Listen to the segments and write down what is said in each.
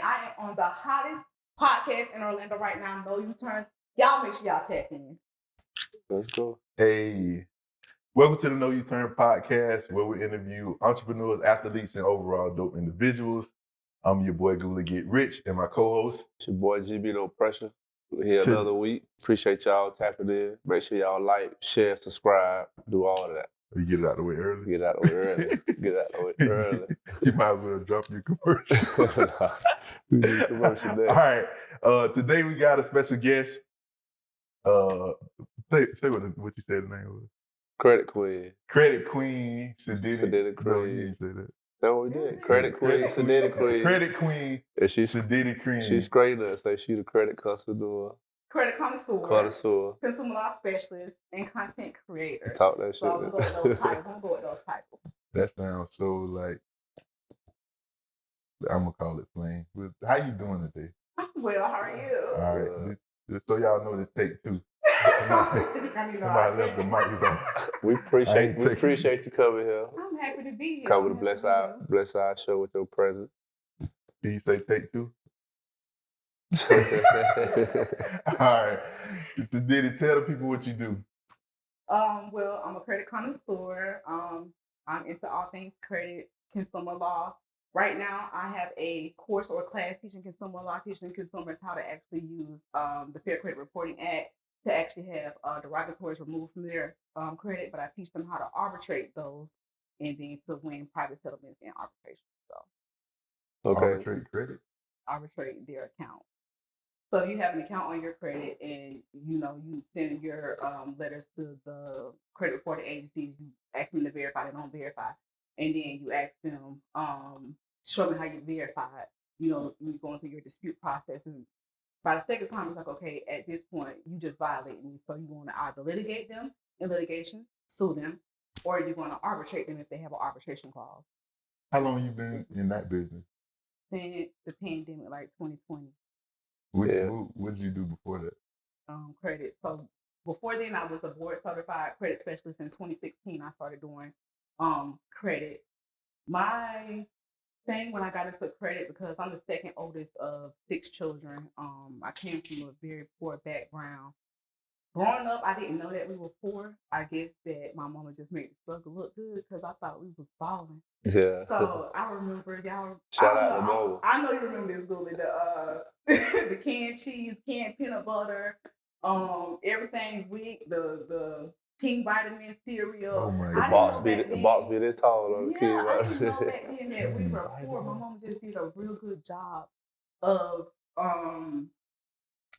I am on the hottest podcast in Orlando right now, No U-Turns. Y'all make sure y'all tap in. Let's go. Hey, welcome to the No U-Turn podcast, where we interview entrepreneurs, athletes, and overall dope individuals. I'm your boy Gula Get Rich, and my co-host. It's your boy GB No Pressure. We're here another week. Appreciate y'all tapping in. Make sure y'all like, share, subscribe, do all of that. We get it out of the way early. Get out of the way early. Get out of the way early. You might as well drop your commercial. We need commercial there. All right. Today we got a special guest. Say what you said the name was. Credit Queen. Credit Queen, Sidity. Sidity Queen. No, you didn't say that. That's what we did. Credit Queen, Sidity Queen. Credit Queen, and she's Sidity Queen. She's great at say she's the credit connoisseur. Credit connoisseur, consumer law specialist, and content creator. Talk that shit. So I'm going to go with those titles. That sounds so like, I'm going to call it plain. How you doing today? I'm well, how are you? All right. Just so y'all know, this take two. Somebody left the mic on. We appreciate you coming here. I'm happy to be here. Come to bless our show with your presence. Can you say take two? All right. Sidity, tell the people what you do. Well, I'm a credit connoisseur. I'm into all things credit, consumer law. Right now, I have a course or class teaching consumer law, teaching consumers how to actually use the Fair Credit Reporting Act to actually have derogatories removed from their credit, but I teach them how to arbitrate those and then to win private settlements and arbitration. So, okay. Arbitrate credit? Arbitrate their account. So if you have an account on your credit and you send your letters to the credit reporting agencies, you ask them to verify, they don't verify, and then you ask them, show me how you verified. You're going through your dispute process, and by the second time, it's like, okay, at this point, you just violated me. So you want to either litigate them in litigation, sue them, or you're going to arbitrate them if they have an arbitration clause. How long have you been in that business? Since the pandemic, like 2020. What did you do before that? Credit. So before then, I was a board certified credit specialist. In 2016, I started doing credit. My thing when I got into credit, because I'm the second oldest of 6 children, I came from a very poor background. Growing up, I didn't know that we were poor. I guess that my mama just made the struggle look good because I thought we was balling. Yeah. So I remember y'all. Shout out to Mo. I know you remember this, Gully. The canned cheese, canned peanut butter, everything weak. The King Vitamin cereal. Oh my God. The box be this tall on the King Vitamin. I didn't know Vitamin. back then that we were poor. My mama just did a real good job of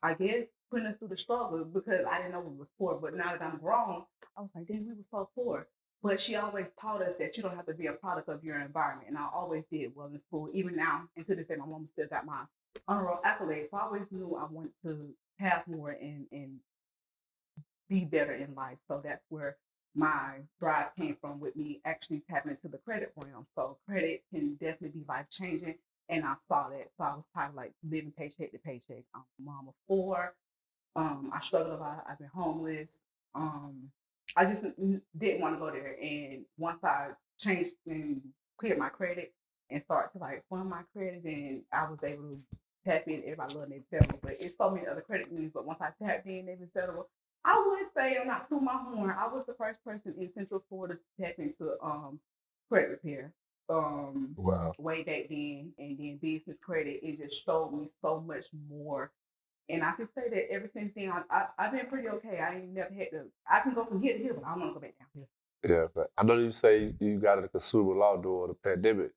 I guess putting us through the struggle because I didn't know we was poor. But now that I'm grown, I was like, damn, we were so poor. But she always taught us that you don't have to be a product of your environment. And I always did well in school. Even now, and to this day, my mom still got my honor roll accolades. So I always knew I wanted to have more and be better in life. So that's where my drive came from, with me actually tapping into the credit realm. So credit can definitely be life-changing. And I saw that. So I was tired of like living paycheck to paycheck. I'm a mom of 4. I struggled a lot. I've been homeless. I just didn't want to go there. And once I changed and cleared my credit and started to like fund my credit, and I was able to tap in. Everybody loves Navy Federal, but it's so many other credit unions. But once I tapped in Navy Federal, I would say, I'm not to my horn, I was the first person in Central Florida to tap into credit repair. Wow. Way back then, and then business credit, it just showed me so much more. And I can say that ever since then, I've been pretty okay. I ain't never had to. I can go from here to here, but I don't want to go back down here. Yeah, but I know you say you got into consumer law during the pandemic.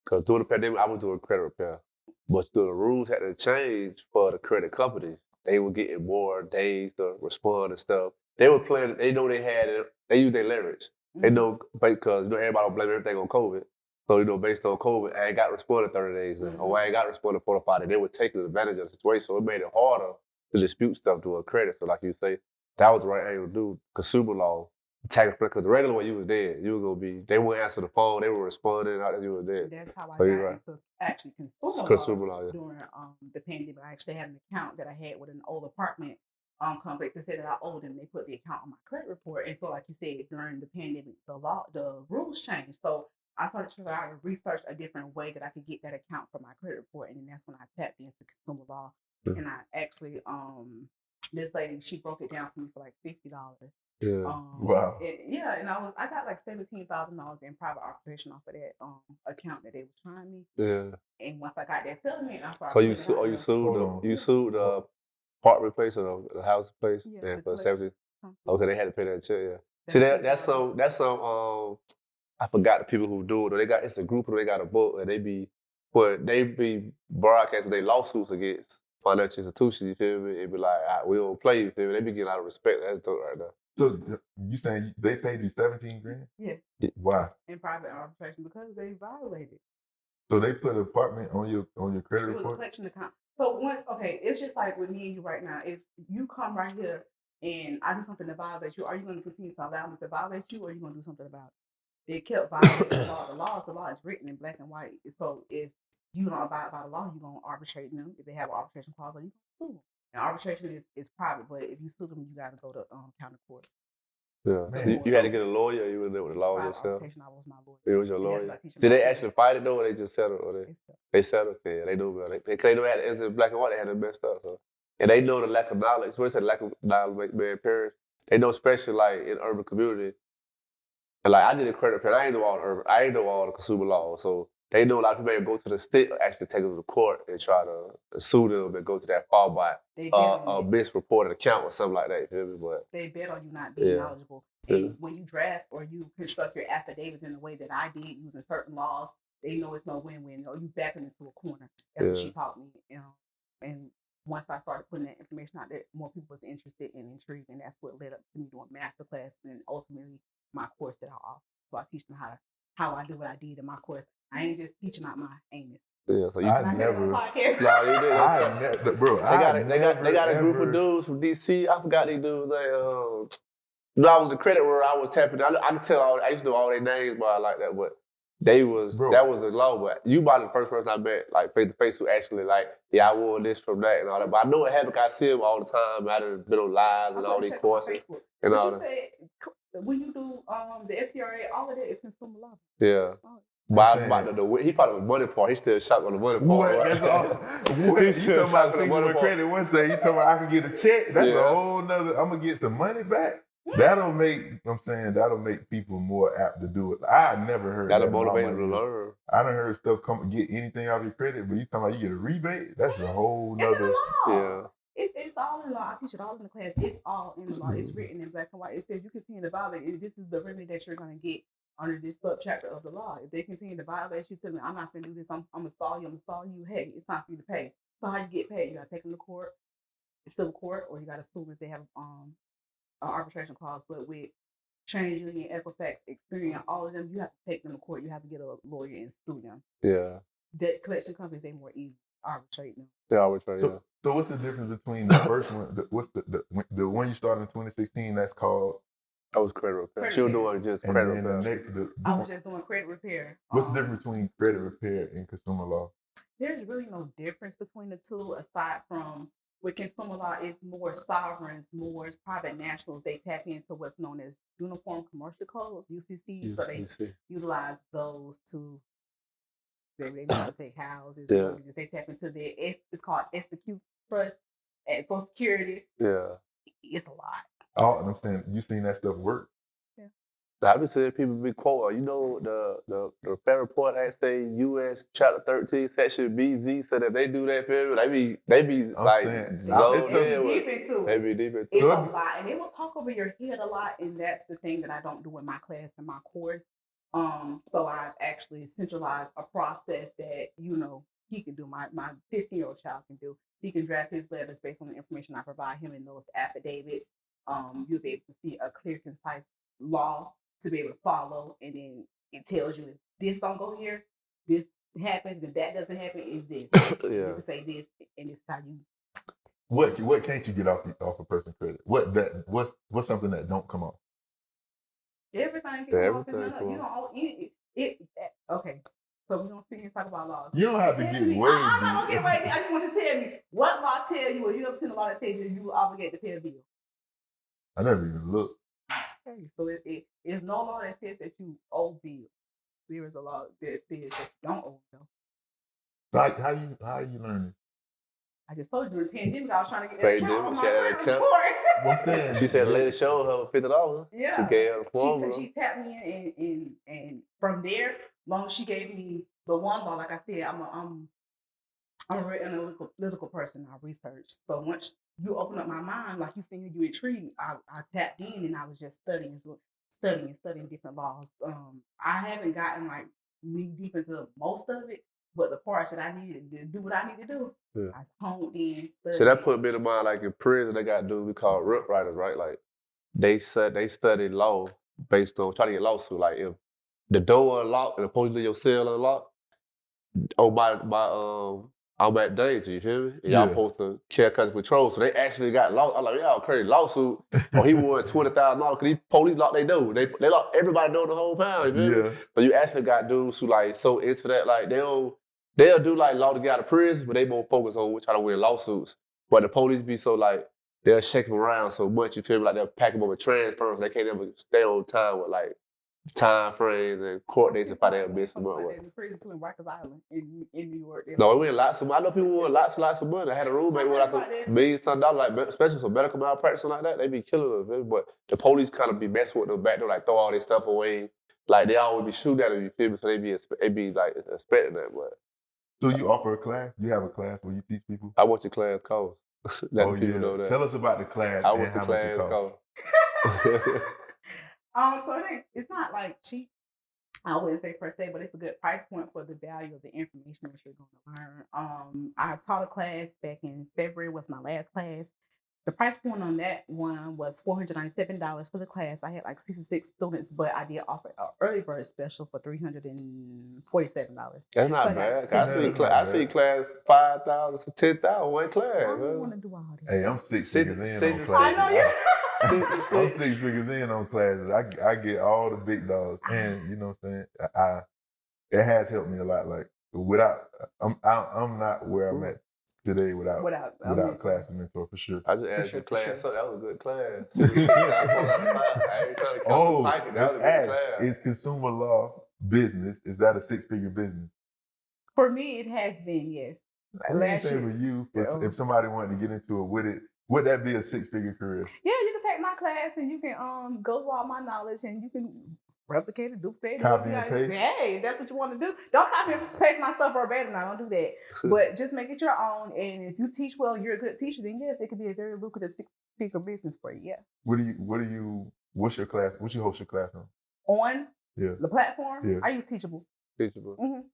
Because during the pandemic, I was doing credit repair. But the rules had to change for the credit companies. They were getting more days to respond and stuff. They were playing, they know they had it, they use their leverage. Mm-hmm. They know, because everybody don't blame everything on COVID. So, based on COVID, I ain't got responded 30 days then, or I ain't got responded 45 days. They were taking advantage of the situation, so it made it harder to dispute stuff to a credit. So like you say, that was the right angle to do. Consumer law, because the regular way you was dead, you were going to be, they wouldn't answer the phone, they were responding, you were dead. That's how I got into actually consumer law during the pandemic. I actually had an account that I had with an old apartment complex. They said that I owed them. They put the account on my credit report. And so like you said, during the pandemic, the rules changed. So I started to try to research a different way that I could get that account for my credit report, and then that's when I tapped into consumer law. Mhm. And I actually, this lady, she broke it down for me for like $50. Yeah. Wow. Yeah, and I got like $17,000 in private occupation off of that account that they was trying me. Yeah. And once I got that settlement, I started So you putting it out you there. sued Hold the on. you sued the apartment place or the house place Yeah, and the for collection 70. company. Okay, they had to pay that check. Yeah. They See paid that's for it. some I forgot the people who do it. They got it's a group and they got a book and they be broadcasting their lawsuits against financial institutions. You feel me? It be like we don't play. You feel me? They be getting a lot of respect. That's dope right there. So you saying they paid you 17 grand? Yeah, Why? in private arbitration because they violated. So they put an apartment on your credit It was a report? collection account. So it's just like with me and you right now. If you come right here and I do something to violate you, are you going to continue to allow me to violate you, or are you going to do something about it? They kept violating the law. The law is written in black and white. So if you don't abide by the law, you're going to arbitrate them. If they have an arbitration clause, or you can sue them. And arbitration is private, but if you sue them, you got to go to county court. Yeah. So Man, you had to get a lawyer. Or you were there with the law Private yourself. arbitration, I was my lawyer. It was your And that's lawyer. what I teach in Did my they class. actually fight it though, or they just settled? Or It's- they settled? Yeah, they do. But they know that it's in black and white. They had it messed up. So and they know the lack of knowledge. When they say lack of knowledge make man perish, they know especially like in urban community. And like I did a credit repair. I ain't know all the consumer law. So they know a lot of people go to the state or actually take them to court and try to sue them and go to that far by They bet on a you. misreported account or something like that. You feel me? But They bet on you not being Yeah. knowledgeable. Yeah. And when you draft or you construct your affidavits in the way that I did using certain laws, they know it's no win-win. Or you back them into a corner. That's what Yeah. she taught me. And once I started putting that information out there, more people was interested and intrigued, and that's what led up to me doing master class and ultimately my course that I offer. So I teach them how I do what I did in my course. I ain't just teaching out my Amos. Yeah, so you I Can I say that on the never- podcast? No, you did. I never, bro. They got a group of dudes from DC. I forgot these dudes. When I was the credit where I was tapping. I could tell I used to know all their names, but I like that. But Bro. that was the law. But you might be the first person I met like face to face who actually like, yeah, I won this from that and all that. But I know it happened. I see them all the time. I done been on lives and all these courses and But all you that. said when you do the FCRA, all of that is consumer law. Yeah. Oh. But he probably the money part. He still shocked on the money part. What? That's all. What? You talking about fixing credit one thing, you talking about I can get a check. That's a whole nother, I'm gonna get some money back. That'll make people more apt to do it. I never heard That'll that. motivate them to learn. I done heard stuff come get anything out of your credit, but you talking about you get a rebate? That's a whole It's in nother. the law. Yeah. It's all in the law. I teach it all in the class. It's all in the law. It's written in black and white. It says you continue to violate. This is the remedy that you're going to get under this subchapter of the law. If they continue to violate you, tell me, I'm not going to do this. I'm going to stall you. Hey, it's time for you to pay. So how you get paid? You got to take them to court, civil court, or you got to sue them if they have an arbitration clause. But with Change Union, Equifax, Experian, all of them, you have to take them to court. You have to get a lawyer and sue them. Yeah. Debt collection companies, they more easy arbitrate them. They arbitrate. Yeah. So what's the difference between the first one? What's the one you started in 2016? That's called. That was credit repair. She was doing just And credit then repair. I was just doing credit repair. What's the difference between credit repair and consumer law? There's really no difference between the two, aside from with consumer law, it's more sovereigns, more private nationals. They tap into what's known as Uniform Commercial Codes, UCC. So they utilize those to they know how to take houses, mortgages. They tap into it's called execute trust and Social Security. Yeah. It's a lot. Oh, and I'm saying you seen that stuff work. I've been seeing people be quoted. You know the Fair Report Act say U.S. Chapter 13, Section BZ, so that they do that for me. They be like They be deep into it. It's a lot, and they will talk over your head a lot, and that's the thing that I don't do in my class and my course. So I've actually centralized a process that he can do. My 15-year-old child can do. He can draft his letters based on the information I provide him in those affidavits. You'll be able to see a clear, concise law to be able to follow, and then it tells you if this don't go here, this happens. If that doesn't happen, is this? You can say this, and this is how you. What can't you get off a person's credit? What's something that don't come off? Everything can come off. Okay. So we're gonna sit here and talk about laws. You don't have to get way. I'm not gonna get way. I just want you to tell me what law tell you, or you ever seen a law that says you obligated to pay a bill? I never even looked. Okay, so it's no law that says that you owe bills. there is a law that says that you don't overdose. How you learning? I just told you in the pandemic, I was trying to get that account on my credit report. What I'm saying, she said, the lady showed her $50. Yeah. She gave her the She formula. said she tapped me in, and from there, long as she gave me the one law, like I said, I'm a very analytical person. I research. So once you open up my mind, like you said, you intrigued, I tapped in and I was just studying different laws. I haven't gotten like knee deep into most of it, but the parts that I needed to do what I need to do, I honed in. So that put me to mind, like in prison, they got dudes we call rip writers, right? Like they study law based on trying to get lawsuit. Like if the door unlocked and the police leave your cell unlocked, I'm at danger, you feel me? And y'all supposed to care cause patrol. So they actually got lost. I'm like, y'all crazy lawsuit. He won $20,000 because these police locked their door. They locked everybody door the whole pound, you feel me? But you actually got dudes who like so into that, like they'll do like law to get out of prison, but they more focus on trying to win lawsuits. But the police be so like, they'll shake them around so much, you feel me? Like they'll pack them up with transfers. They can't ever stay on time with like time frames and court dates if I didn't miss them up. In prison in Rikers Island in New York. No, we win lots of money. I know people won lots of money. I had a roommate with like $1 million, like especially for medical malpractice and like that. They be killing us, man. But the police kind of be messing with them back there, like throw all this stuff away. Like they always be shooting at them, you feel me? So they be like expecting that. But so you offer a class? You have a class where you teach people? I went to class cost. Let people know that. Tell us about the class. I went to class cost. So it's not like cheap. I wouldn't say per se, but it's a good price point for the value of the information that you're going to learn. I taught a class back in February, was my last class. The price point on that one was $497 for the class. I had like 66 students, but I did offer an early bird special for $347. That's not bad. I see class 5,000 to 10,000 one class. I don't want to do all this. Hey, I'm six figures in on classes. I know you. I'm 6 figures in on classes. I get all the big dogs, and you know what I'm saying. It has helped me a lot. Like I'm not where I'm at today without class and mentor for sure. I just asked the class, so that was a good class. That was a good class. Is consumer law business? Is that a 6-figure business? For me, it has been, yes. Last year for you, if somebody wanted to get into it, would that be a 6-figure career? Yeah, you can take my class and you can go through all my knowledge and you can replicate it, duplicate it. Copy and paste. Hey, if that's what you want to do. Don't copy and paste my stuff verbatim. I don't do that. But just make it your own. And if you teach well, you're a good teacher, then yes, it could be a very lucrative 6-figure business for you. Yeah. What's your class? What you host your class on? On the platform? Yeah. I use Teachable. Teachable. Mm-hmm.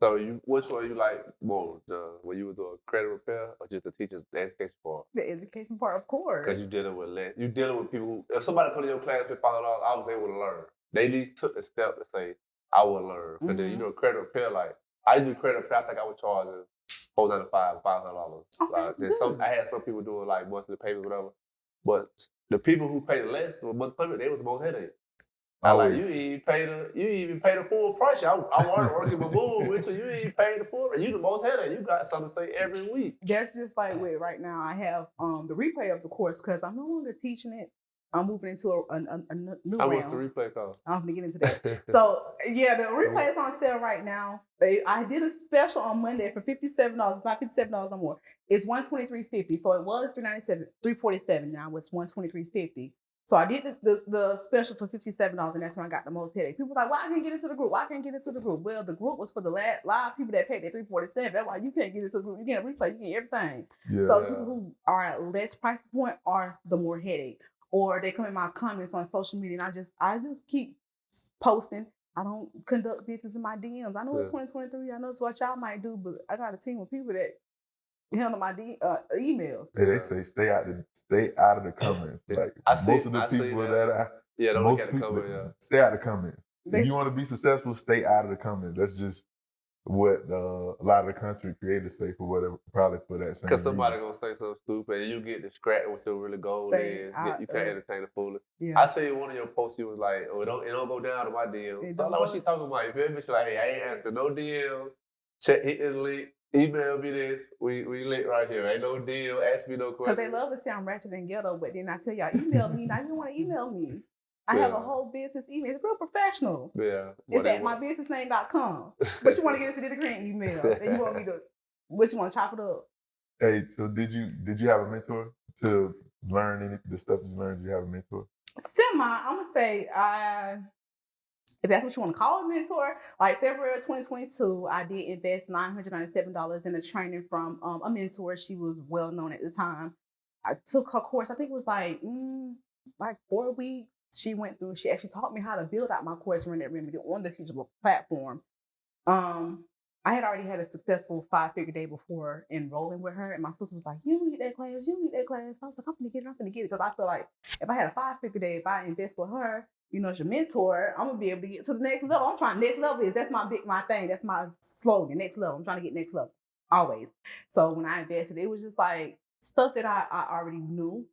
So which one you like more? When you was doing credit repair or just the education part? The education part, of course. Because you're dealing with people who, if somebody come to your class with $500, I was able to learn. They at least took the step to say, I will learn. Because then, credit repair, like, I used to do credit repair, I think I was charging $495, $500. I had some people doing like monthly payments, whatever. But the people who paid less, the monthly payment, they was the most headache. You even pay the full price. I wanted to work in my move with you. You even pay the full. You the most headache. You got something to say every week. That's just like right now. I have the replay of the course because I'm no longer teaching it. I'm moving into a new How round. much the replay cost? I'm going to get into that. So, yeah, the replay is on sale right now. I did a special on Monday for $57. It's not $57 no more. It's $123.50. So it was $347. Now it's $123.50. So I did the special for $57, and that's when I got the most headache. People were like, why I can't get into the group? Why I can't get into the group? Well, the group was for the live people that paid their $347. That's why you can't get into the group. You get a replay. You get everything. Yeah. So people who are at less price point are the more headache. Or they come in my comments on social media, and I just keep posting. I don't conduct business in my DMs. I know it's 2023. I know it's what y'all might do, but I got a team of people that handle my emails. Hey, they say stay out of the comments. Like most of the people that don't look at the comments. Stay out of the comments. If you want to be successful, stay out of the comments. That's just what a lot of the content creators say for whatever, probably for that same. Because somebody gonna say something stupid, and you get distracted with your really goal is. You can't entertain the foolish. Yeah. I see one of your posts. You was like, "Oh, it don't go down to my DM." So I know what she talking about. You feel me? She's like, "Hey, I ain't answering no DM. Hit this link. Email me this. We lit right here. Ain't no deal. Ask me no questions." Because they love to sound ratchet and ghetto, but then I tell y'all, email me. Now you don't want to email me. I have a whole business email. It's real professional. Yeah. It's at mybusinessname.com. But you want to get into the green email. And you want me to, what you want to chop it up? Hey, so did you have a mentor to learn the stuff you learned? Did you have a mentor? I'm going to say, if that's what you want to call a mentor, like February 2022, I did invest $997 in a training from a mentor. She was well known at the time. I took her course. I think it was like 4 weeks. She went through. She actually taught me how to build out my course Run That Remedy on the Teachable platform. I had already had a successful 5-figure day before enrolling with her, and my sister was like, "You need that class. You need that class." I was like, "I'm gonna get it. Because I feel like if I had a 5-figure day, if I invest with her, as your mentor, I'm gonna be able to get to the next level. I'm trying next level that's my thing. That's my slogan, next level. I'm trying to get next level always. So when I invested, it was just like stuff that I already knew.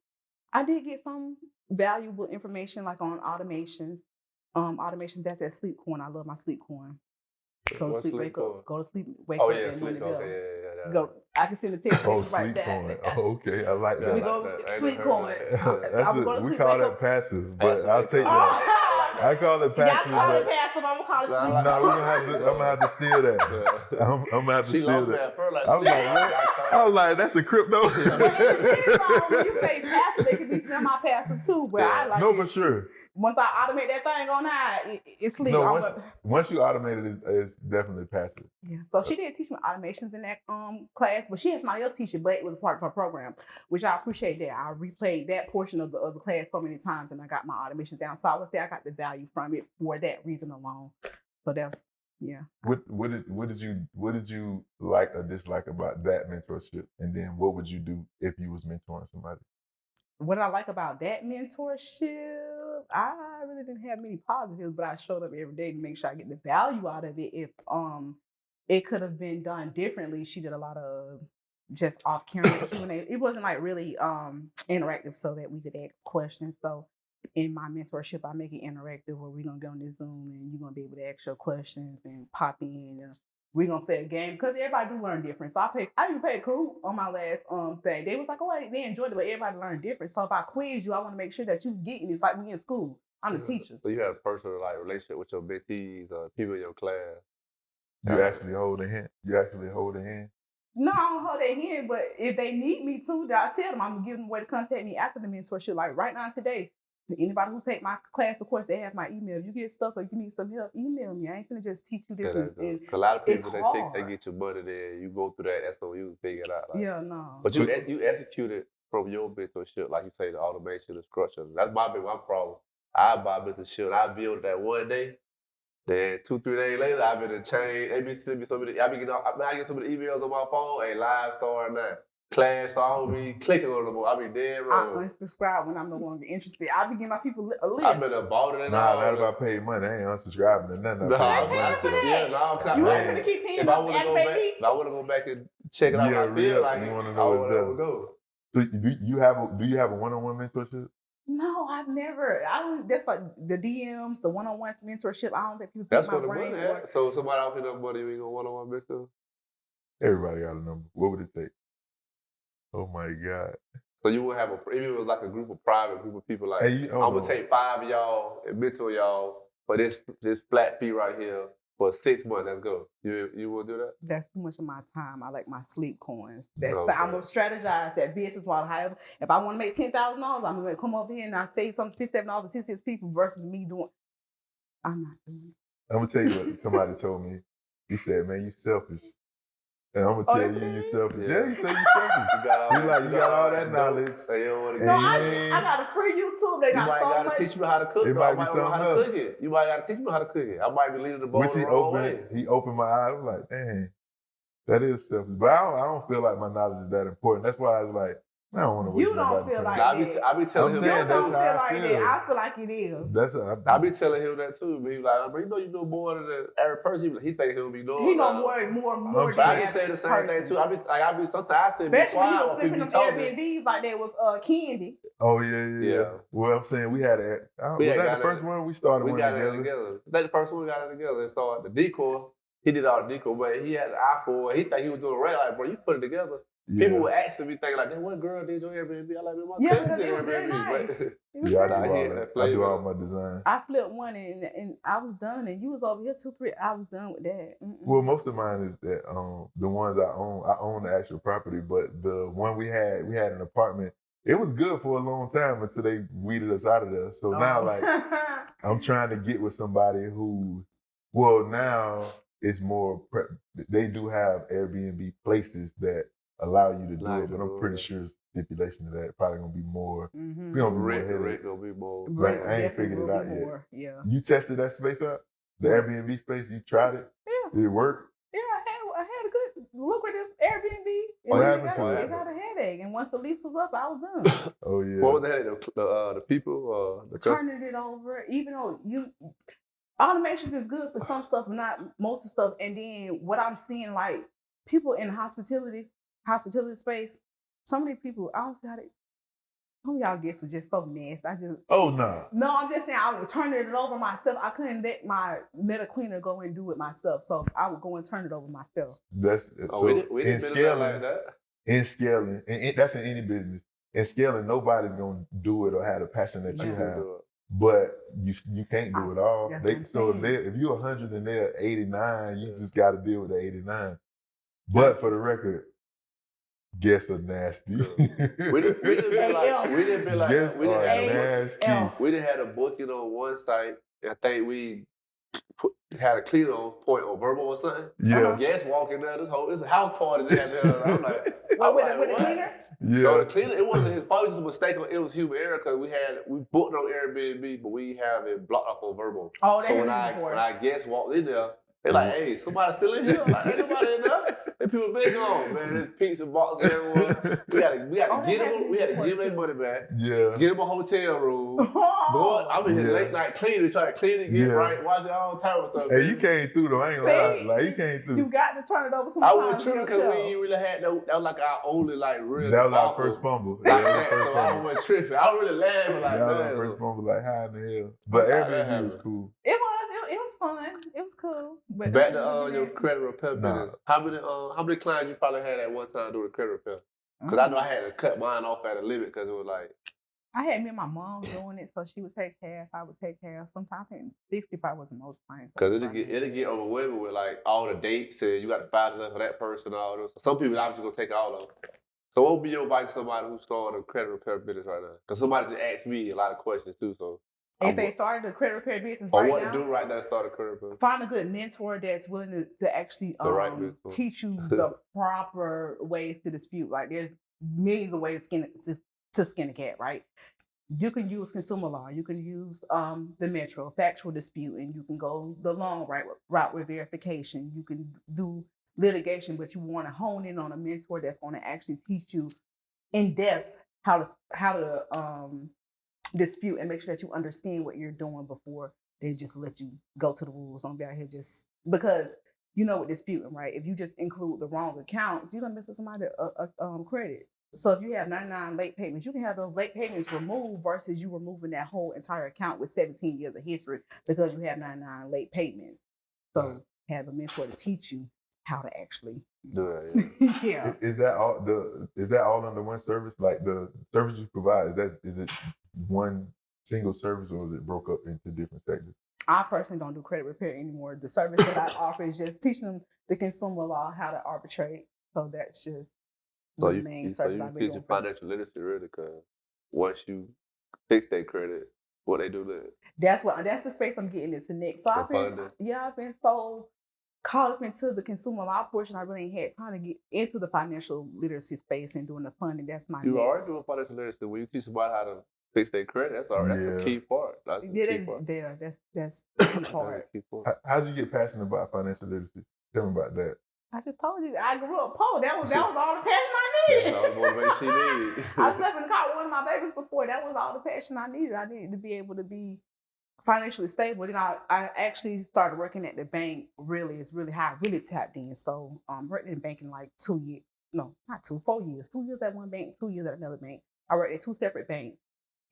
I did get some valuable information like on automations. Automations, that's that sleep coin. I love my sleep coin. Go to sleep, wake up. Go to sleep, wake up. Yeah, sleep. Okay, yeah. Go. I can send a text right sleep there. coin. Oh, okay. I like that. We go sleep coin. We call that passive, but I'll take that. I call it passive. Y'all call it passive. I'm gonna call it sleep. No, I'm gonna have to steal that. I'm gonna have to steal that. I was like, that's a crypto. When you say passive, it can be semi-passive too. But I like it. For sure. Once I automate that thing on that, it's sleep. No, once you automate it, it's definitely passive. Yeah. So she did teach me automations in that class, but she had somebody else teach it, but it was part of her program, which I appreciate that. I replayed that portion of the class so many times, and I got my automations down. So I would say I got the value from it for that reason alone. So that's What did you like or dislike about that mentorship, and then what would you do if you was mentoring somebody? What I like about that mentorship, I really didn't have many positives, but I showed up every day to make sure I get the value out of it. If it could have been done differently, she did a lot of just off camera Q&A. It wasn't like really interactive so that we could ask questions. So in my mentorship, I make it interactive where we're gonna go on this Zoom and you're gonna be able to ask your questions and pop in. We're gonna play a game because everybody do learn different. So I even paid Kahoot on my last thing. They was like, oh, they enjoyed it, but everybody learned different. So if I quiz you, I want to make sure that you getting it's like we in school. I'm the teacher. So you had a personal relationship with your mentees or people in your class. You actually hold a hand. No, I don't hold their hand, but if they need me to, I tell them I'm gonna give them a way to contact me after the mentorship. Like right now today. Anybody who take my class, of course, they have my email. If you get stuck or you need some help, email me. I ain't gonna just teach you this. A lot of people they get your money there. You go through that SOU and figure it out. No. But you executed from your mentorship, like you say, the automation, the structure. That's my problem. I buy mentorship. I build that one day. Then 2-3 days later, I've been in chain. They be sending me some of the. I get some of the emails on my phone. Hey, live starting now. Class star, I don't be clicking on them. I be dead wrong. I unsubscribe when I'm no longer interested. I be giving my people a list. I've been bought it. Not about paying money. I ain't unsubscribing to nothing. You ain't gonna keep paying up and pay me. If I want to go back and check it out, I feel like you want to know what's go. So do you have a one-on-one mentorship? No, I've never. I don't. That's what the DMs, the one-on-one mentorship. I don't think people. That's what the money. So somebody offer enough money, we go one-on-one mentor. Everybody got a number. What would it take? Oh my God. So you would have if it was like a private group of people, like, I'm going to take 5 of y'all and mentor y'all for this flat fee right here for 6 months. Let's go. You will do that? That's too much of my time. I like my sleep coins. I'm going to strategize that business while however, if I want to make $10,000, I'm going to come over here and I say something $57 to 66 people versus me doing. I'm not doing it. I'm going to tell you what somebody told me. He said, man, you selfish. And I'm gonna tell you yourself. Yeah, you say you selfish. You got all that knowledge. I got a free YouTube. They got so much. You might gotta teach me how to cook. It might be something else. You might gotta teach me how to cook it. I might be leading the ball the wrong way. He opened my eyes. I'm like, dang, that is selfish. But I don't feel like my knowledge is that important. That's why I was like, I don't want to waste You don't feel like that. I be telling him that. You don't feel like that. I feel like it is. I be telling him that too. But he like, you know know more than the average person. He think he'll be doing. He know more. But I be saying the same thing too. I be sometimes I say, especially when he was flipping them Airbnbs like that was candy. Oh yeah. Well, I'm saying we had it. Was that the first one we started? We got it together. That's the first one we got it together and started the decor. he did all the deco, but he had an iPhone. He thought he was doing right. Like, bro, you put it together. Yeah. People were asking me, thinking like, "That what girl did your Airbnb?" I like, man, my Yeah, cousin because did it was very Airbnb. nice. But Yeah, I do all my design. I flipped one and I was done, and you was over here 2-3. I was done with that. Well, most of mine is that the ones I own the actual property, but the one we had an apartment. It was good for a long time until they weeded us out of there. So now, like, I'm trying to get with somebody who, well, now it's more. They do have Airbnb places that allow you to do it, but I'm pretty sure stipulation of that probably gonna be more. Mm-hmm. It's gonna be rent more. Rent gonna be more. Like, I ain't figured it out yet. Yeah. You tested that space out? The Airbnb space? You tried it? Yeah. Did it work? Yeah, I had a good lucrative Airbnb. What happened to it? It got a headache, and once the lease was up, I was done. Oh yeah. What was the headache? The people, the turning it over, even though automations is good for some stuff, but not most of the stuff. And then what I'm seeing, like people in hospitality space, some of these people, I don't see how they. Some of y'all guests were just so nasty. Oh no. No, I'm just saying I was turning it over myself. I couldn't let a cleaner go and do it myself, so I would go and turn it over myself. That's so we didn't scale like that. In scaling, and that's in any business. In scaling, nobody's gonna do it or have the passion that you have. But you can't do it all. If you're 100 and they're 89, you just got to deal with the 89. But for the record, guests are nasty. We didn't have a booking on one site. I think we had a cleaner on point on Verbal or something. Yeah. Guests walking there. It's a house party. I'm like, with the cleaner? Yeah. No, the cleaner. It wasn't his fault. It was a mistake. It was human error because we booked on Airbnb, but we have it blocked off on Verbal. Oh, so when I guests walked in there, they're like, "Hey, somebody still in here?" Like, ain't nobody in there. And people been gone, man. There's pizza boxes everywhere. We had to get them. We had to give them their money back. Yeah. Get them a hotel room. Boy, I'm in here late night cleaning, trying to clean it, get right, watch it all the time with stuff. Hey, you came through though. I ain't gonna lie. Like, you came through. You got to turn it over sometimes. I was tripping because we ain't really had that was like our only real. That was our first fumble. So I was tripping. I was really laughing like that. Was our first fumble, like how in the hell? But Airbnb was cool. It was fun. It was cool. But back to your credit repair business. How many clients you probably had at one time doing credit repair? Because I know I had to cut mine off at a limit because it was like. I had me and my mom doing it, so she would take half, I would take half. Sometimes I think 65 was the most clients. Because it'll get overwhelming with like all the dates and you got to buy stuff for that person, all those. Some people obviously gonna take all of them. So what would be your advice to somebody who's starting a credit repair business right now? Because somebody just asked me a lot of questions too. So if they started a credit repair business or what to do right now to start a credit repair? Find a good mentor that's willing to actually teach you the proper ways to dispute. Like there's millions of ways to skin a cat, right? You can use consumer law. You can use the Metro, factual dispute, and you can go the long route with verification. You can do litigation, but you want to hone in on a mentor that's going to actually teach you in depth how to dispute and make sure that you understand what you're doing before they just let you go to the rules. Don't be out here just because you know with disputing, right? If you just include the wrong accounts, you're gonna miss somebody credit. So if you have 99 late payments, you can have those late payments removed versus you removing that whole entire account with 17 years of history because you have 99 late payments. So have a mentor to teach you how to actually do that. Yeah. Is that all under one service? Like the service you provide, is it one single service or is it broke up into different sectors? I personally don't do credit repair anymore. The service that I offer is just teaching them the consumer law, how to arbitrate. So that's just the main service I've been doing. So you teach financial literacy really because once you fix their credit, what they do next? That's the space I'm getting into next. So I've been so caught up into the consumer law portion. I really ain't had time to get into the financial literacy space and doing the funding. That's my You are doing financial literacy. When you teach somebody how to fix their credit, that's a key part. That's the key part. That's the key part. How'd you get passionate about financial literacy? Tell me about that. I just told you I grew up poor. That was all the passion I needed. That's all the motivation she needed. I slept in the car with one of my babies before. That was all the passion I needed. I needed to be able to be financially stable. Then I actually started working at the bank. It's really how I really tapped in. So worked in banking like 2 years. No, not 4 years. 2 years at one bank, 2 years at another bank. I worked at 2 separate banks.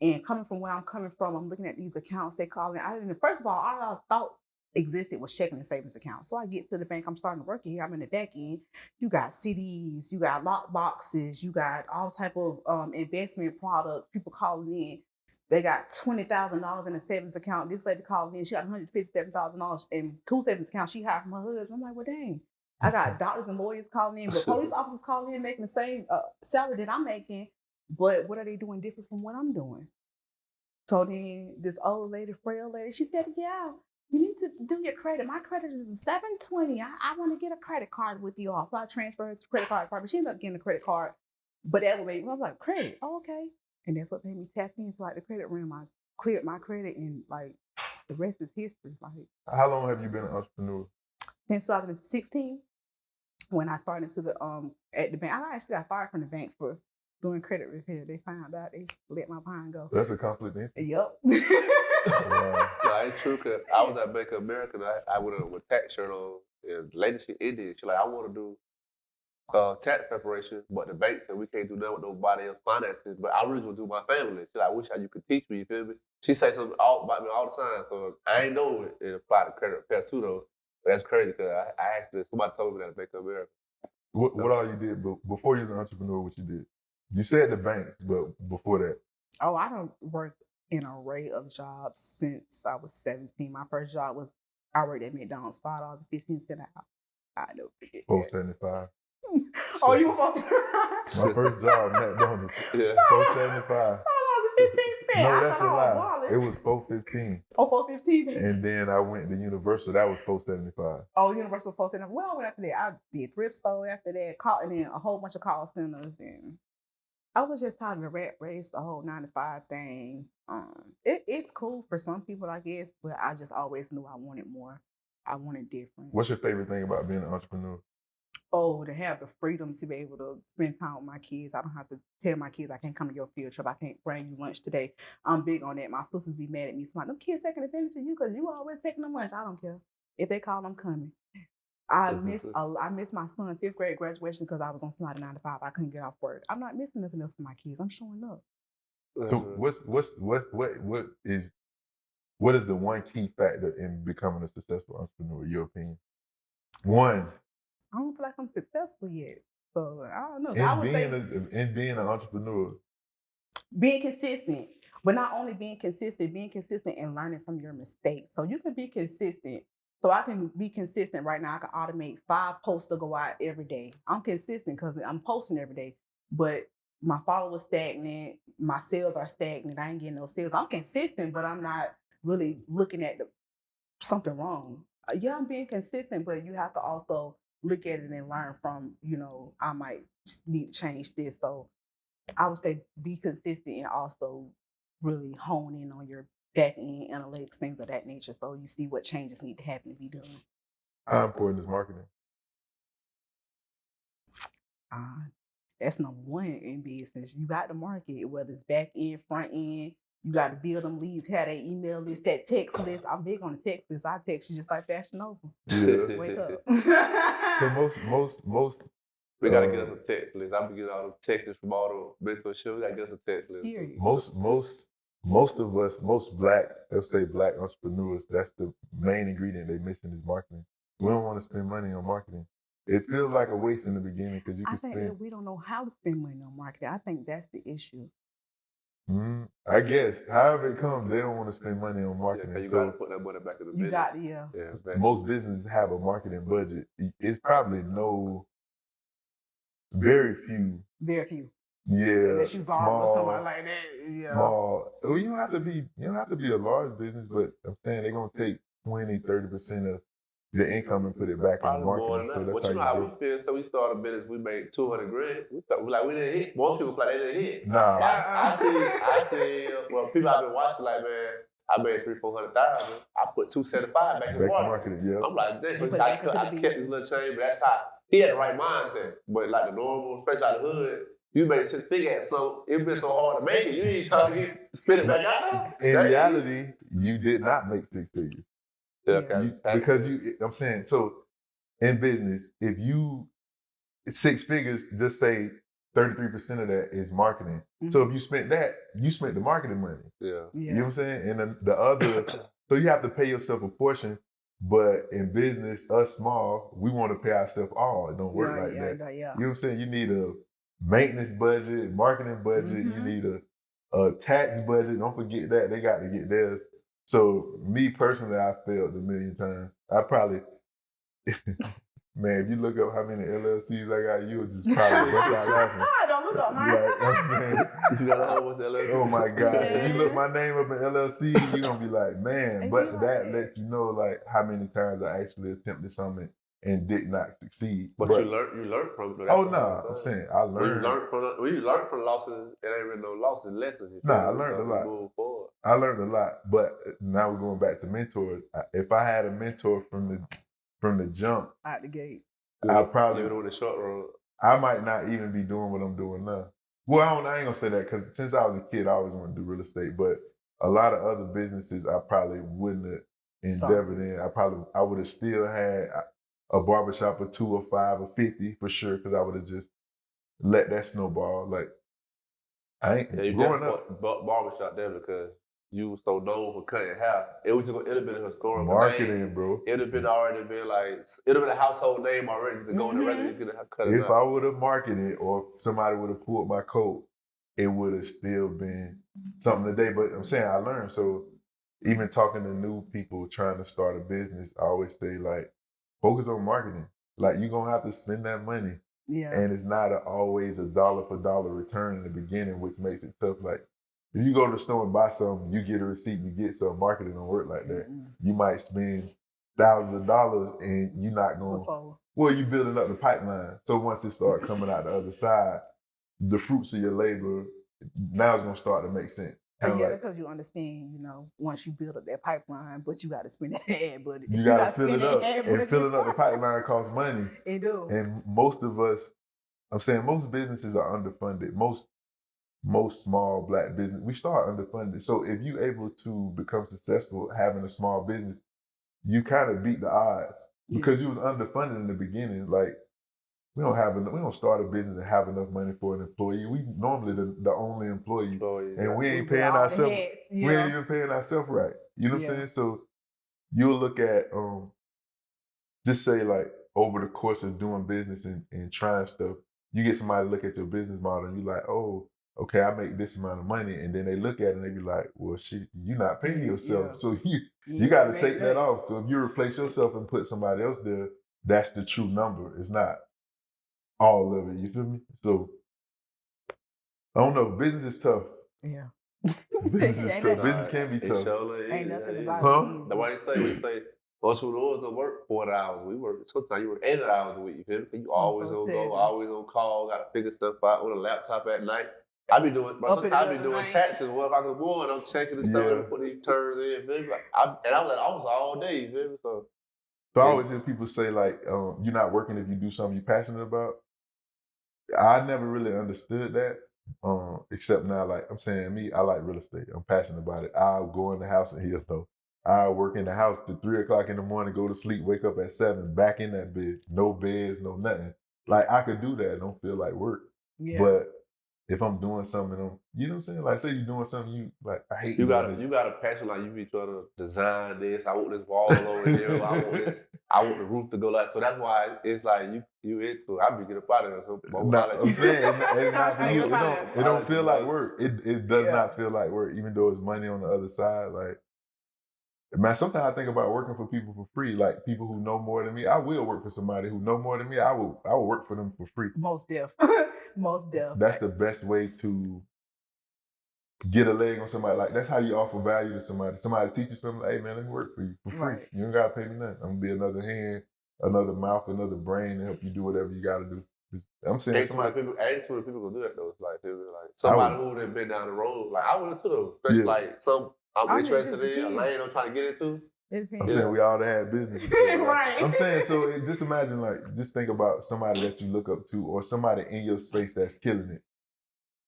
And coming from where I'm coming from, I'm looking at these accounts they call it. First of all, I thought existed was checking and savings accounts. So I get to the bank, I'm starting to work here. I'm in the back end. You got CDs, you got lock boxes, you got all type of investment products. People calling in. They got $20,000 in a savings account. This lady called in. She got $157,000 in 2 savings accounts she hired from her husband. I'm like, well, dang. I got doctors and lawyers calling in, but police officers calling in making the same salary that I'm making. But what are they doing different from what I'm doing? So then this old lady, frail lady, she said, yeah, you need to do your credit. My credit is a 720. I want to get a credit card with you all. So I transferred to the credit card department. She ended up getting a credit card. But that made me, I was like, credit? Oh, okay. And that's what made me tap into like the credit realm. I cleared my credit and like the rest is history. Like, how long have you been an entrepreneur? Since 2016, when I started to the at the bank. I actually got fired from the bank for doing credit repair. They found out, they let my behind go. That's a conflict of interest. Yep. Wow. No, it's true, because I was at Bank of America and I went on with tax shirt on, and the lady, she ended. She like, I want to do tax preparation, but the bank said we can't do nothing with nobody else finances. But I really want to do my family. She like, I wish you could teach me. You feel me? She say something about me all the time, so I ain't know it applied to credit repair too though. But that's crazy because I actually, somebody told me that at Bank of America. What all you did before you was an entrepreneur? What you did? You said the banks, but before that. Oh, I done worked an array of jobs since I was 17. My first job was I worked at McDonald's, $5.15 an hour. I never forget. $4.75. Oh, you were My first job, McDonald's. Yeah. $4.75. $5.15. No, that's a lie. It was $4.15. Oh, $4.15. And then I went to Universal. That was $4.75. Oh, Universal $4.75. Well, I went after that. I did thrift store after that, and then a whole bunch of call centers, and I was just tired of the rat race, the whole 9-to-5 thing. It's cool for some people, I guess, but I just always knew I wanted more. I wanted different. What's your favorite thing about being an entrepreneur? Oh, to have the freedom to be able to spend time with my kids. I don't have to tell my kids I can't come to your field trip. I can't bring you lunch today. I'm big on that. My sisters be mad at me. Smart. Them kids taking advantage of you because you always taking them lunch. I don't care. If they call, I'm coming. I missed my son's 5th grade graduation because I was on somebody 9-to-5. I couldn't get off work. I'm not missing nothing else for my kids. I'm showing up. So what is the one key factor in becoming a successful entrepreneur, in your opinion? One. I don't feel like I'm successful yet. So I don't know. In being an entrepreneur. Being consistent. But not only being consistent and learning from your mistakes. So you can be consistent. So I can be consistent right now. I can automate 5 posts to go out every day. I'm consistent because I'm posting every day. But my followers stagnant. My sales are stagnant. I ain't getting no sales. I'm consistent, but I'm not really looking at something wrong. Yeah, I'm being consistent, but you have to also look at it and learn from, I might need to change this. So I would say be consistent and also really hone in on your back end analytics, things of that nature. So you see what changes need to happen to be done. How important is marketing? That's number one in business. You got to market, whether it's back end, front end. You got to build them leads, have that email list, that text list. I'm big on the text list. I text you just like Fashion Nova. Yeah. Wake up. So most we gotta get us a text list. I've been getting all the texts from all the mentorship. We gotta get us a text list. Period. Most of us, most black, let's say black entrepreneurs, that's the main ingredient they missing is marketing. We don't want to spend money on marketing. It feels like a waste in the beginning because you can spend. I think that we don't know how to spend money on marketing. I think that's the issue. I guess, however it comes, they don't want to spend money on marketing. Yeah, you got to put that money back in the business. Yeah. Most businesses have a marketing budget. It's probably very few. Yeah, unless you small or something like that. Yeah. Small. Well, you don't have to be a large business, but I'm saying they're gonna take 20-30% of your income and put it back in marketing. So that's how we feel. So we started a business, we made $200,000. We thought we didn't hit. Most people like they didn't hit. Nah. I see. Well, people I've been watching like, man, I made $300,000-$400,000. I put $275 back in marketing. Yeah. I'm like, this. So I kept this little change, but that's how he had the right mindset. But like the normal, especially out of the hood, you made 6 figures, so it's been so hard to make it. You ain't trying to spit it back out. In reality, you did not make 6 figures. Okay. I'm saying, so in business, if you 6 figures, just say 33% of that is marketing. Mm-hmm. So if you spent that, you spent the marketing money. Yeah. You know what I'm saying? And the other, so you have to pay yourself a portion. But in business, us small, we want to pay ourselves all. It don't work like that. Yeah. You know what I'm saying? You need a maintenance budget, marketing budget. You need a tax budget. Don't forget that. They got to get theirs. So me personally, I failed a million times. I probably, man, if you look up how many LLCs I got, you would just probably bust out laughing. Don't look up mine. Like, I'm saying, You got a whole bunch of LLC. oh my God. If you look my name up in LLC, you're going to be like, man. And But you that like- lets you know, like, how many times I actually attempted something and did not succeed. But you learned from it. Oh, no. I'm saying I learned. When you learn from losses, it ain't really no losses, lessons. You Nah, I feel me? learned So a lot. you move forward. I learned a lot. But now we're going back to mentors. If I had a mentor from the jump, Out the gate. I probably Leave it on the short road. I might not even be doing what I'm doing now. Well, I ain't gonna say that because since I was a kid, I always wanted to do real estate. But a lot of other businesses, I probably wouldn't have endeavored in. I would have still had a barbershop or 2 or 5 or 50 for sure, because I would have just let that snowball. Like I ain't you growing up. Barbershop there because you was so known for cutting hair. It would have been a historical Marketing, name. bro. It would have been already been like it would have been a household name already just to go in the resume get a cut. If I would have marketed or somebody would have pulled my coat, it would have still been something today. But I'm saying I learned. So even talking to new people trying to start a business, I always say like, focus on marketing. Like you're gonna have to spend that money. Yeah. And it's not always a dollar for dollar return in the beginning, which makes it tough. Like if you go to the store and buy something, you get a receipt, you get some. Marketing don't work like that. You might spend thousands of dollars and you're not going. Well, you're building up the pipeline. So once it starts coming out the other side, the fruits of your labor now it's gonna start to make sense. Yeah, because you understand, once you build up that pipeline, but you got to spend that ad budget. You got to fill it up, and filling up the pipeline costs money. It do. And most of us, I'm saying, most businesses are underfunded. Most small Black business, we start underfunded. So if you're able to become successful having a small business, you kind of beat the odds because you was underfunded in the beginning. Like we don't start a business and have enough money for an employee. We normally the only employee, and we ain't paying ourselves. We ain't even paying ourselves right. You know what I'm saying? So you'll look at just say like over the course of doing business and trying stuff, you get somebody to look at your business model and you're like, oh, okay, I make this amount of money, and then they look at it and they be like, well, shit, you're not paying yourself, so you got to take that off. So if you replace yourself and put somebody else there, that's the true number. It's not all of it. You feel me? So I don't know. Business is tough. Yeah. Business is tough. Business can be tough. Ain't nothing about it. That's why we say entrepreneurs don't work 40 hours. We work sometimes you work 80 hours a week. You feel me? You always on go, always on call. Got to figure stuff out on a laptop at night. I be doing, but sometimes I be doing taxes. What if I can go and I'm checking the stuff and put these turns in. Feel me? I was at office all day. You feel me? So I always hear people say like, you're not working if you do something you're passionate about. I never really understood that, except now, like I'm saying, me, I like real estate. I'm passionate about it. I'll go in the house and hear though. I'll work in the house till 3 o'clock in the morning, go to sleep, wake up at 7, back in that bed. No beds, no nothing. Like I could do that. It don't feel like work. Yeah. But if I'm doing something, you know what I'm saying? Like say you're doing something you like, I hate you got a passion, like you be trying to design this. I want this wall over here. I want the roof to go like. So that's why it's like you into it. I be getting up out of there. So I'm saying it's not for you. It don't feel like work. It does not feel like work, even though it's money on the other side. Like man, sometimes I think about working for people for free, like people who know more than me. I will work for somebody who know more than me. I will work for them for free. Most def. Most def. That's the best way to get a leg on somebody. Like that's how you offer value to somebody. Somebody teach you something. Like, hey man, let me work for you for free. Right. You don't gotta pay me nothing. I'm gonna be another hand, another mouth, another brain to help you do whatever you gotta do. I'm saying somebody. People gonna do that though. It's like somebody who would have been down the road. Like I would too. Especially like some. I'm interested in a lane I'm trying to get into. I'm saying we all had business. Right. I'm saying, so just imagine, just think about somebody that you look up to or somebody in your space that's killing it.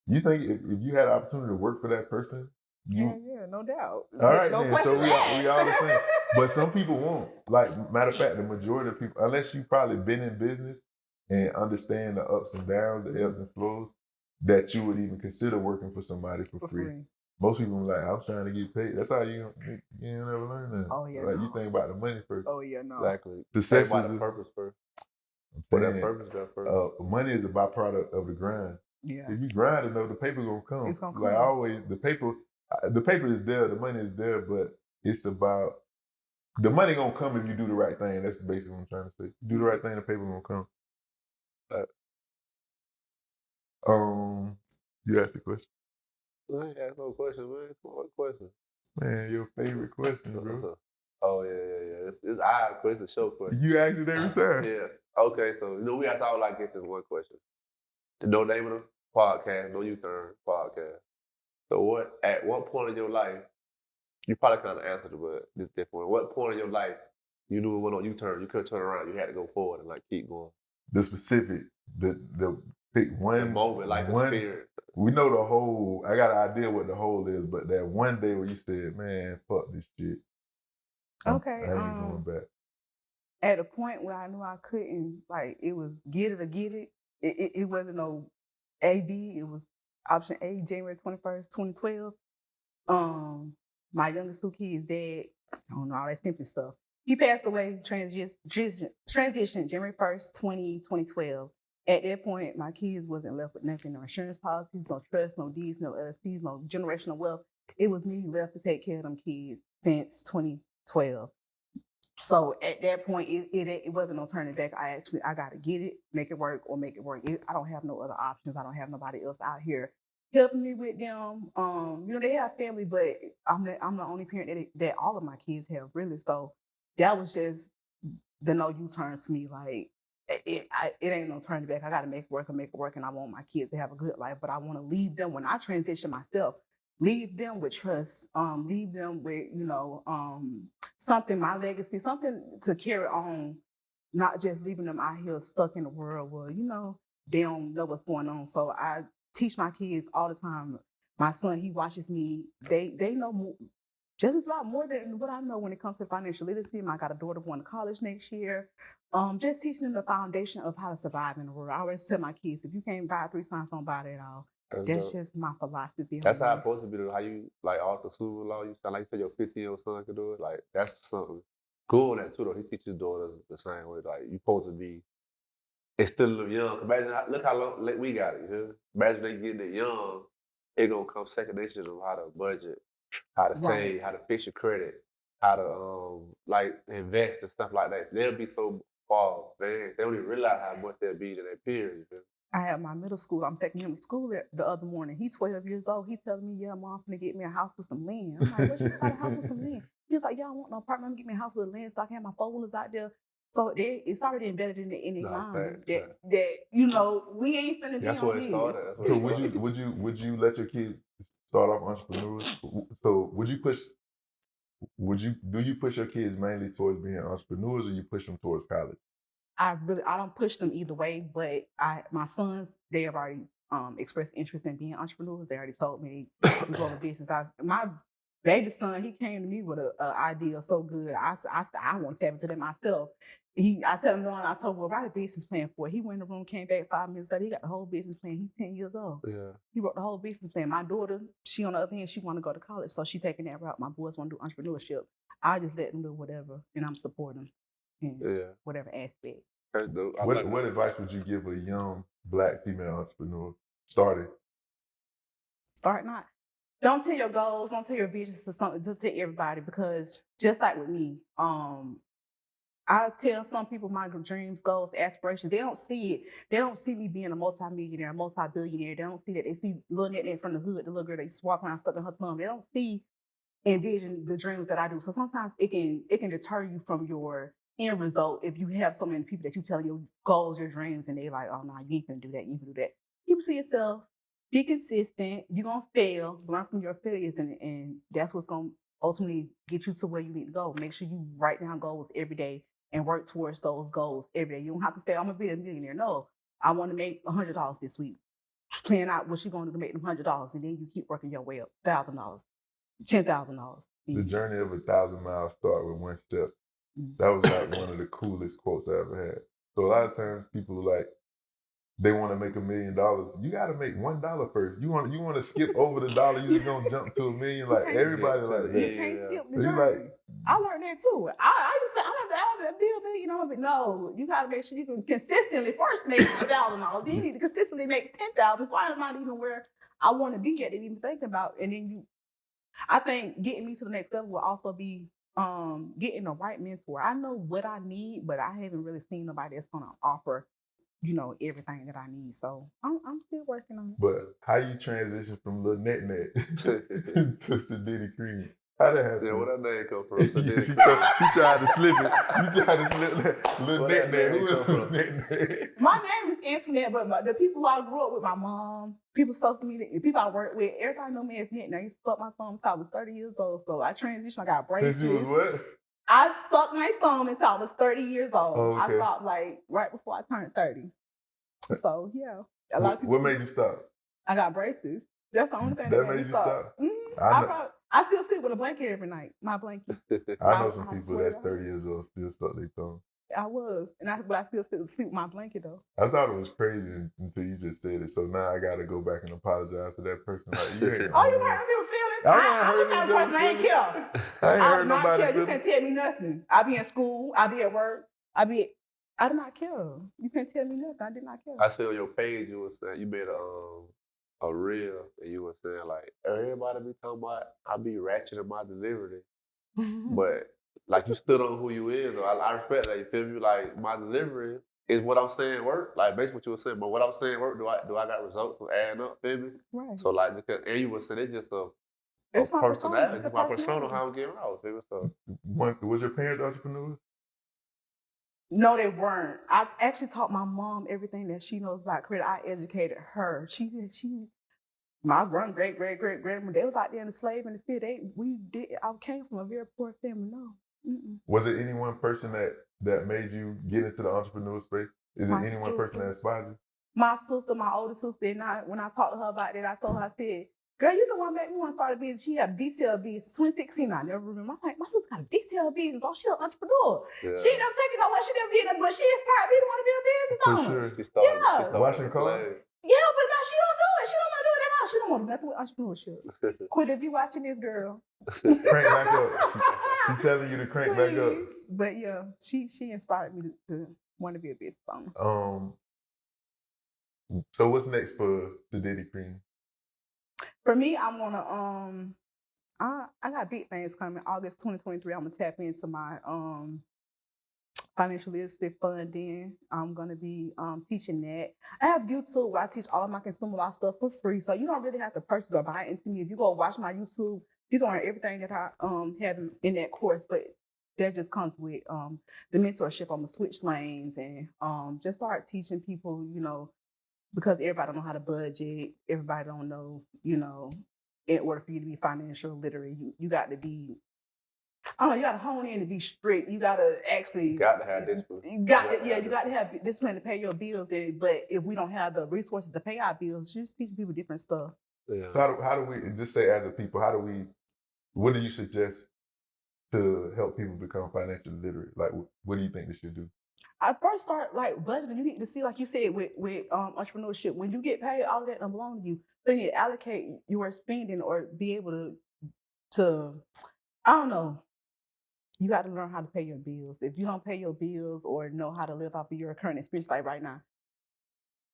You think if you had an opportunity to work for that person, yeah, no doubt. All right, no then. So we all the same. But some people won't. Like, matter of fact, the majority of people, unless you've probably been in business and understand the ups and downs, the ebbs and flows, that you would even consider working for somebody for free. most people are like, I was trying to get paid. That's how you ain't never learn that. Oh yeah, like no. you think about the money first. Oh yeah, no. Exactly. Success Think about is the purpose first. I'm Put that saying, purpose there first. money is a byproduct of the grind. Yeah. If you grind enough, the paper gonna come. It's gonna Like come. always, the paper is there, the money is there, but it's about the money gonna come if you do the right thing. That's basically what I'm trying to say. You do the right thing, the paper gonna come. You asked the question. I ain't ask no question, man. It's one question. Man, your favorite question, bro. Oh yeah. It's our question, show question. You ask it every time. Yes. Okay, so we ask all our guests this one question. The No Name of the Podcast, No U-Turn Podcast. So at what point in your life, you probably kind of answered it, but it's different. What point in your life you knew it went on U-turn, you couldn't turn around, you had to go forward and like keep going? The specific, the pick one the moment, like the spirit. We know the whole. I got an idea what the whole is, but that one day where you said, "Man, fuck this shit." Okay. I ain't going back. At a point where I knew I couldn't, like it was get it or get it. It wasn't no A B. It was option A, January 21st, 2012. My youngest two kids' dad, I don't know all that simple stuff. He passed away, transition January 1st, 2012. At that point, my kids wasn't left with nothing, no insurance policies, no trust, no deeds, no LLCs, no generational wealth. It was me left to take care of them kids since 2012. So at that point, it wasn't no turning back. I got to get it, make it work, or make it work. I don't have no other options. I don't have nobody else out here helping me with them. They have family, but I'm the only parent that all of my kids have, really. So that was just the no U-turn to me. Like it ain't no turning back. I got to make it work, and I want my kids to have a good life. But I want to leave them when I transition myself. Leave them with trust. Leave them with something, my legacy, something to carry on. Not just leaving them out here stuck in the world where they don't know what's going on. So I teach my kids all the time. My son, he watches me. They know just about more than what I know when it comes to financial literacy. I got a daughter going to college next year. Just teaching them the foundation of how to survive in the world. I always tell my kids, if you can't buy 3 times, don't buy it at all. That's just my philosophy. That's how it's supposed to be. How you like all the super law. You sound like you said your 15-year-old son could do it. Like that's something cool on that too. Though he teaches daughters the same way. Like you supposed to be. It's still a little young. Imagine look how long we got it. You hear? Imagine they get it young. It gonna come second nature of how to budget, how to save, how to fix your credit, how to like invest and stuff like that. They'll be so far, man. They don't even realize how much they'll be to their peers. You know? I have my middle school. I'm taking him to school the other morning. He's 12 years old. He's telling me, "Yeah, Mom, I'm gonna get me a house with some land." I'm like, "What you got a house with some land?" He's like, "Yeah, I want no apartment. I'm gonna get me a house with land so I can have my 4 wheelers out there." So it's already embedded in their mind that we ain't finna be on this. That's where it started. So would you let your kids start off entrepreneurs? So do you push your kids mainly towards being entrepreneurs, or you push them towards college? I don't push them either way, but my sons, they have already expressed interest in being entrepreneurs. They already told me we go to business. My baby son, he came to me with an idea so good. I want to tap into that myself. I said, "No," and I told him, "Well, write a business plan for it." He went in the room, came back 5 minutes later. He got the whole business plan. He's 10 years old. Yeah. He wrote the whole business plan. My daughter, she on the other hand, she want to go to college, so she taking that route. My boys want to do entrepreneurship. I just let them do whatever, and I'm supporting them in whatever aspect. What advice would you give a young Black female entrepreneur starting? Start not. Don't tell your goals. Don't tell your visions to tell everybody, because just like with me, I tell some people my dreams, goals, aspirations. They don't see it. They don't see me being a multi-millionaire, a multi-billionaire. They don't see that. They see little Nene from the hood, the little girl that just walk around sucking her thumb. They don't envision the dreams that I do. So sometimes it can deter you from your end result if you have so many people that you tell your goals, your dreams, and they like, "Oh no, you ain't gonna do that. You can do that." Keep it to yourself. Be consistent. You're gonna fail. Learn from your failures, and that's what's gonna ultimately get you to where you need to go. Make sure you write down goals every day and work towards those goals every day. You don't have to say, "I'm gonna be a millionaire." No, I want to make $100 this week. Plan out what you're gonna do to make them $100, and then you keep working your way up. $1,000, $10,000. The journey of 1,000 miles start with one step. That was like one of the coolest quotes I ever had. So a lot of times people are like, they want to make $1 million. You got to make $1 first. You want to skip over the dollar. You just gonna jump to $1 million. Like everybody like that. You can't skip the So journey. like, I learned that too. I just said I'm gonna build $1 million. But no, you gotta make sure you can consistently first make $1,000. Then you need to consistently make 10,000. So I'm not even where I want to be yet. And even thinking about. And then I think getting me to the next level will also be getting the right mentor. I know what I need, but I haven't really seen nobody that's gonna offer, everything that I need. So I'm still working on it. But how you transition from Lil Net to Sidity Cream? How that happen? Yeah, where that name come from? She tried to slip it. You tried to slip Lil Net. Who is Lil Net? My name is Antoinette, but the people I grew up with, my mom, people social media, people I work with, everybody know me as Net. Now, I used to suck my thumb until I was 30 years old. So I transitioned. I got braces. Since you was what? I sucked my thumb until I was 30 years old. Oh, okay. I stopped right before I turned 30. So yeah, a lot of people. What made you stop? I got braces. That's the only thing that made you stop. Mm-hmm. I still sleep with a blanket every night. My blanket. I know some people that's 30 years old still suck their thumb. I was, but I still sleep with my blanket though. I thought it was crazy until you just said it. So now I gotta go back and apologize to that person. Like, you hurt people's feelings. I was the type of person I ain't care. I ain't heard nobody. You can't tell me nothing. I be in school. I be at work. I did not care. You can't tell me nothing. I did not care. I see on your page you were saying you made a reel and you were saying like everybody be talking about I be ratcheting my delivery, but like you stood on who you is. I respect that. You feel me? Like my delivery is what I'm saying work. Like basically what you were saying, but what I'm saying work. Do I got results to add up? Feel me? Right. So like and you were saying it's just a personality. It's my persona. How I'm getting out. Feel me? So was your parents entrepreneurs? No, they weren't. I actually taught my mom everything that she knows about credit. I educated her. My great grandmother, they was out there in the slave in the field. I came from a very poor family. No. Mm-mm. Was it any one person that made you get into the entrepreneur space? Is it any one person that inspired you? My sister, my older sister, and when I talked to her about that, I told her, I said, girl, you the one that made me want to start a business. She had a detail business, 2016. I never remember. I'm like, my sister got a detail business. Oh, she an entrepreneur. Yeah. She ain't never taken no way. She never did nothing, but she inspired me to want to be a business owner. For sure. She started washing cars. Yeah, but now she don't do it. She don't want to do it at all. She don't want to do nothing with entrepreneurship. Quit if you watching this, girl. Crank back up. She's telling you to crank back up. But yeah, she inspired me to want to be a business owner. So what's next for Sidity Cream? For me, I want to I got big things coming. August 2023, I'm gonna tap into my financial literacy funding. I'm gonna be teaching that. I have YouTube where I teach all of my consumer law stuff for free, so you don't really have to purchase or buy into me. If you go watch my YouTube, you can learn everything that I have in that course. But that just comes with the mentorship. I'm gonna switch lanes and just start teaching people, because everybody don't know how to budget. Everybody don't know, in order for you to be financial literate, you got to be, you got to hone in to be strict. You got to actually. You got to have discipline. You got to have discipline to pay your bills. But if we don't have the resources to pay our bills, just teaching people different stuff. Yeah. So how do we, just say as a people, what do you suggest to help people become financially literate? Like, what do you think they should do? I first start like budgeting. You need to see, like you said, with entrepreneurship, when you get paid, all of that don't belong to you. So you need to allocate your spending or be able to I don't know. You got to learn how to pay your bills. If you don't pay your bills or know how to live off of your current experience, like right now,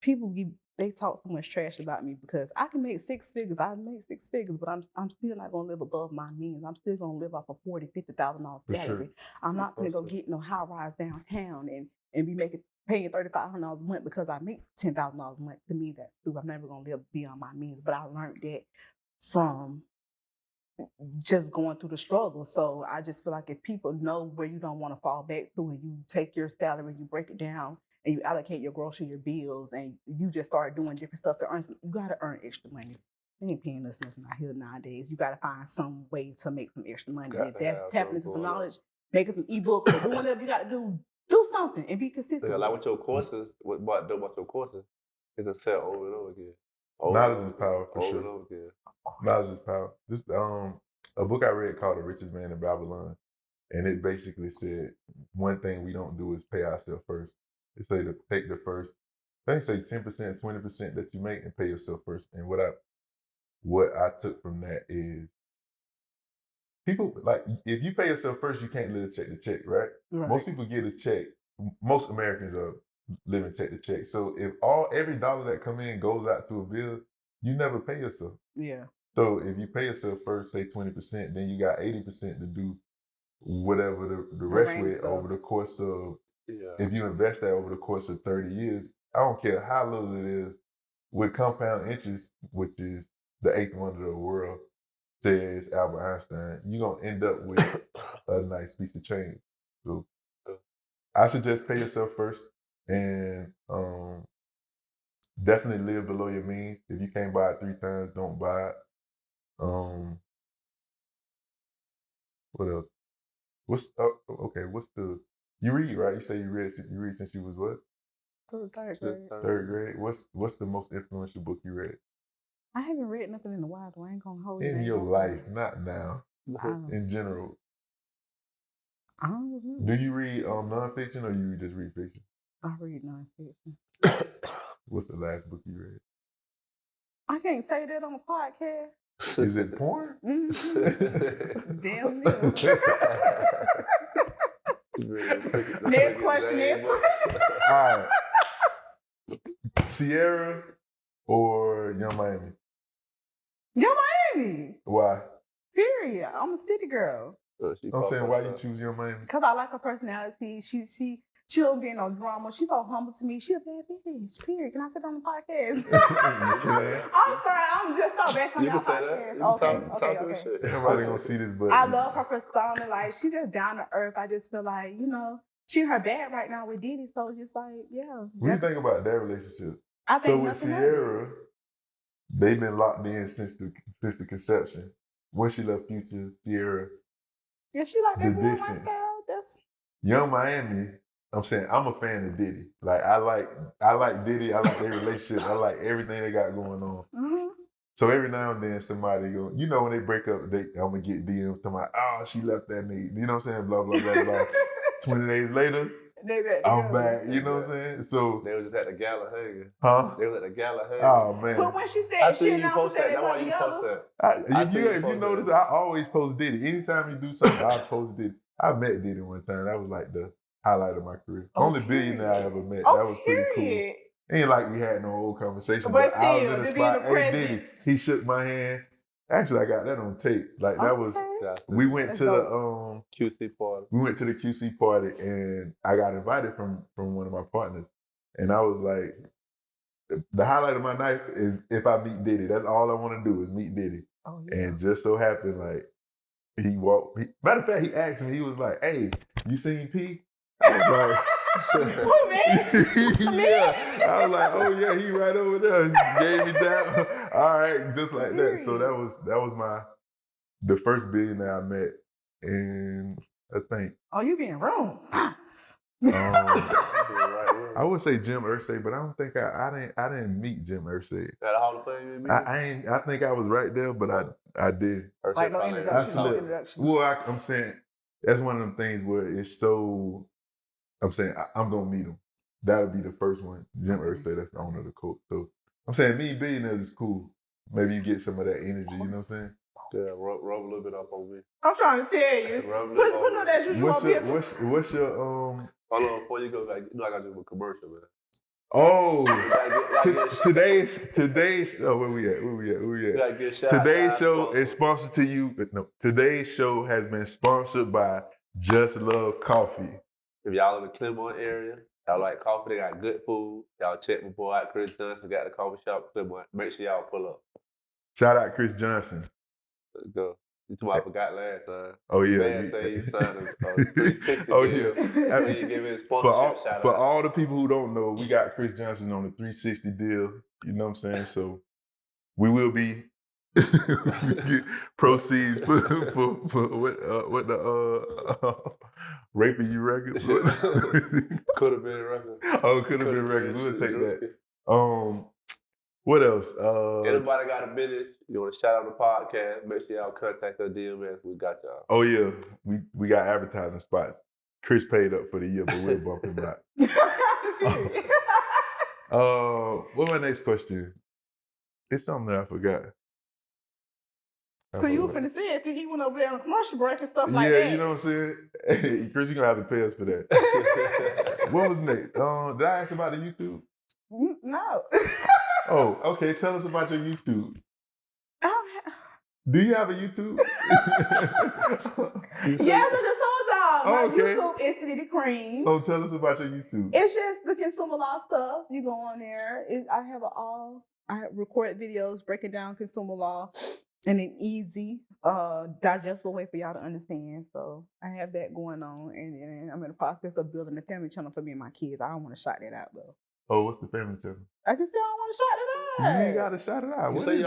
people they talk so much trash about me because I can make six figures. I make six figures, but I'm still not gonna live above my means. I'm still gonna live off a $40,000-$50,000 salary. Sure. I'm not gonna go get no high rise downtown and be paying $3,500 a month because I make $10,000 a month. To me, that's stupid. I'm never gonna live beyond my means. But I learned that from just going through the struggle. So I just feel like if people know where you don't want to fall back to, and you take your salary, you break it down, and you allocate your grocery, your bills, and you just start doing different stuff to earn. You got to earn extra money. They ain't paying us nothing out here nowadays. You got to find some way to make some extra money. If that's tapping into some knowledge, making some ebooks, or doing whatever you got to do something and be consistent. Yeah, like with your courses, what your courses, you can sell over and over again. Knowledge is power, for sure. Over and over again. Knowledge is power. This a book I read called The Richest Man in Babylon, and it basically said one thing we don't do is pay ourselves first. It said to take the first they say 10%, 20% that you make and pay yourself first. And what I took from that is people like if you pay yourself first, you can't live check to check, right? Most people get a check. Most Americans are living check to check. So if every dollar that come in goes out to a bill, you never pay yourself. Yeah. So if you pay yourself first, say 20%, then you got 80% to do whatever the rest with over the course of. If you invest that over the course of 30 years, I don't care how little it is, with compound interest, which is the eighth wonder of the world, says Albert Einstein, you're going to end up with a nice piece of change. So I suggest pay yourself first and definitely live below your means. If you can't buy it 3 times, don't buy it. What else? What's the, you read, right? You say you read since you was what? Third grade. Third grade. What's the most influential book you read? I haven't read nothing in a while, though. I ain't gonna hold you. In your life, not now. In general. I don't know. Do you read nonfiction or you just read fiction? I read nonfiction. What's the last book you read? I can't say that on a podcast. Is it porn? Mm-hmm. Damn Next question. All right. Sierra or Young Miami? Young Miami. Why? Period. I'm a city girl. I'm saying, why you choose Young Miami? Because I like her personality. She don't get no drama. She's so humble to me. She a bad bitch. Period. Can I sit on the podcast? I'm sorry. I'm just so bad on your podcast. Okay. Nobody gonna see this, but I love her persona. Like, she just down to earth. I just feel like, she in her bag right now with Diddy. So just like, yeah. What do you think about that relationship? I think so with Sierra, they've been locked in since the conception. When she left Future, Sierra. Yeah, she like that boy lifestyle. That's Young Miami. I'm saying I'm a fan of Diddy. Like I like Diddy. I like their relationship. I like everything they got going on. Mm-hmm. So every now and then somebody go, when they break up, I'm gonna get DMs talking about, oh, she left that nigga. You know what I'm saying? Blah blah blah blah. 20 days later, I'm back. You know what I'm saying? So they was just at the gala hanging. Huh? They was at the gala hanging. Oh man. But when she said I see you post that. That's why you post that. If you notice, I always post Diddy. Anytime you do something, I post Diddy. I met Diddy one time. That was like the highlight of my career. Only billionaire I ever met. That was pretty cool. Ain't like we had no old conversation, but I was in the spot. Hey, Diddy. He shook my hand. Actually, I got that on tape. Like that was. We went to the QC party. We went to the QC party, and I got invited from one of my partners, and I was like, the highlight of my night is if I meet Diddy. That's all I want to do is meet Diddy. Oh, yeah. And just so happened, like matter of fact, he asked me. He was like, "Hey, you seen P?" I was like. Who, me? Yeah. I was like, oh yeah, he right over there. He gave me that. All right, just like that. So that was the first billionaire I met, and I think. Oh, you be in rooms. I would say Jim Irsay, but I don't think I didn't meet Jim Irsay. At the Hall of Fame, I think I was right there, but I did. Like no introduction. Well, I'm saying that's one of them things where it's so. I'm saying I'm gonna meet him. That'll be the first one. Jim Irsay, that's the owner of the Coke. So I'm saying meeting billionaires is cool. Maybe you get some of that energy. You know what I'm saying? Yeah, rub a little bit up on me. I'm trying to tell you. Put on that juice. What's your Hold on, before you go, I gotta do a commercial, man. Oh, today's where we at? Today's show is sponsored to you. No, today's show has been sponsored by Just Love Coffee. If y'all in the Clermont area, y'all like coffee, they got good food. Y'all check my boy out, Chris Johnson, got the coffee shop Clermont. Make sure y'all pull up. Shout out Chris Johnson. Let's go. You told me I forgot last time. Oh yeah. Man say you signed a 360 deal. Yeah. You give me a sponsorship shout out. For all the people who don't know, we got Chris Johnson on the 360 deal. You know what I'm saying? So we will be proceeds for what the Raping You Records. Could have been records. Oh, could have been records. We'll take that. What else? Anybody got a minute? You want to shout out the podcast? Make sure y'all contact us DMS. We got y'all. Oh yeah, we got advertising spots. Chris paid up for the year, but we'll bump him out. What's my next question? It's something that I forgot. So you were finna say it till he went over there on a commercial break and stuff like that. that. You know what I'm saying? Hey, Chris, you're gonna have to pay us for that. What was next? Did I ask about the YouTube? No. Oh, okay. Tell us about your YouTube. Do you have a YouTube? Yes, I just told y'all. My Okay. YouTube is Sidity Cream. Oh, tell us about your YouTube. It's just the consumer law stuff. You go on there. I record videos breaking down consumer law in an easy, digestible way for y'all to understand. So I have that going on, and I'm in the process of building a family channel for me and my kids. I don't want to shout that out though. Oh, what's the family channel? I just said I don't want to shout it out. You ain't gotta shout it out. You say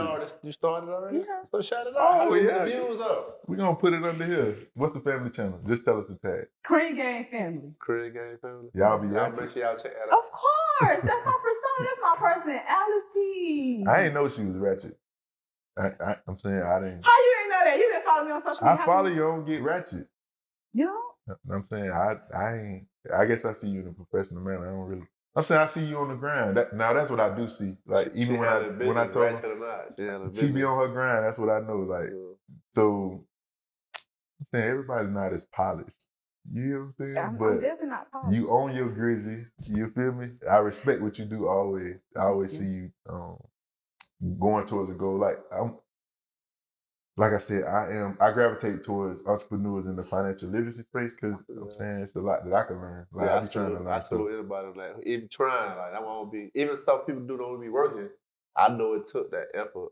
you started already? Yeah. So shout it out. Oh, How many yeah. views up? We're gonna put it under here. What's the family channel? Just tell us the tag. Cream Gang Family. Cream Gang Family. Y'all be Y'all ratchet. make sure y'all check that out. Of course, that's my persona. That's my personality. I didn't know she was ratchet. I'm saying I didn't. How you ain't know that? You didn't follow me on social media. I follow you. I don't get ratchet. You know? I'm saying I ain't. I guess I see you in a professional manner. I don't really. I'm saying I see you on the grind. Now that's what I do see. Like even when I told her she be on her grind, that's what I know. Like so, I'm saying everybody's not as polished. You know what I'm saying? I'm definitely not polished. You own your grizzy. You feel me? I respect what you do always. I always see you going towards a goal. Like I said, I gravitate towards entrepreneurs in the financial literacy space because I'm saying it's a lot that I can learn. Like I be trying to learn. I told everybody like even trying, like I won't be even some people don't want to be working. I know it took that effort.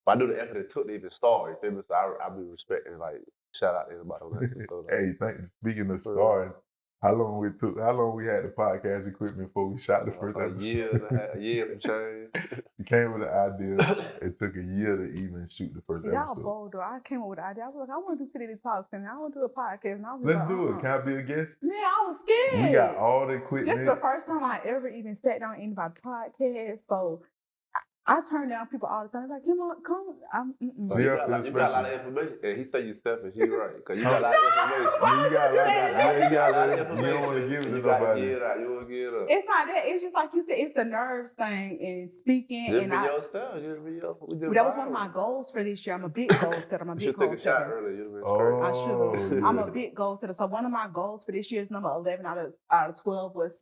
But I knew the effort it took to even start. You feel me? So I be respecting, like shout out to everybody on that. So, like, hey, speaking of starting, how long we had the podcast equipment before we shot the first episode? A year from change. You came with the idea. It took a year to even shoot the first episode. Y'all bold though. I came up with the idea. I was like, I want to do Sidity Talks and I want to do a podcast. And I was Let's do it. Can I be a guest? Man, I was scared. We got all the equipment. This is the first time I ever even sat down in my podcast. So I turn down people all the time. Like, come on, come. So you got a lot of information. And he said you selfish. You're right. Because you got a lot of information. You got a lot of information. You don't want to give it to nobody. You want to give it up. It's not that. It's just like you said. It's the nerves thing and speaking. Just be yourself. That was one of my goals for this year. I'm a big goal setter. I'm a big goal setter. You should take a shot earlier. I should. I'm a big goal setter. So one of my goals for this year is number 11 out of 12 was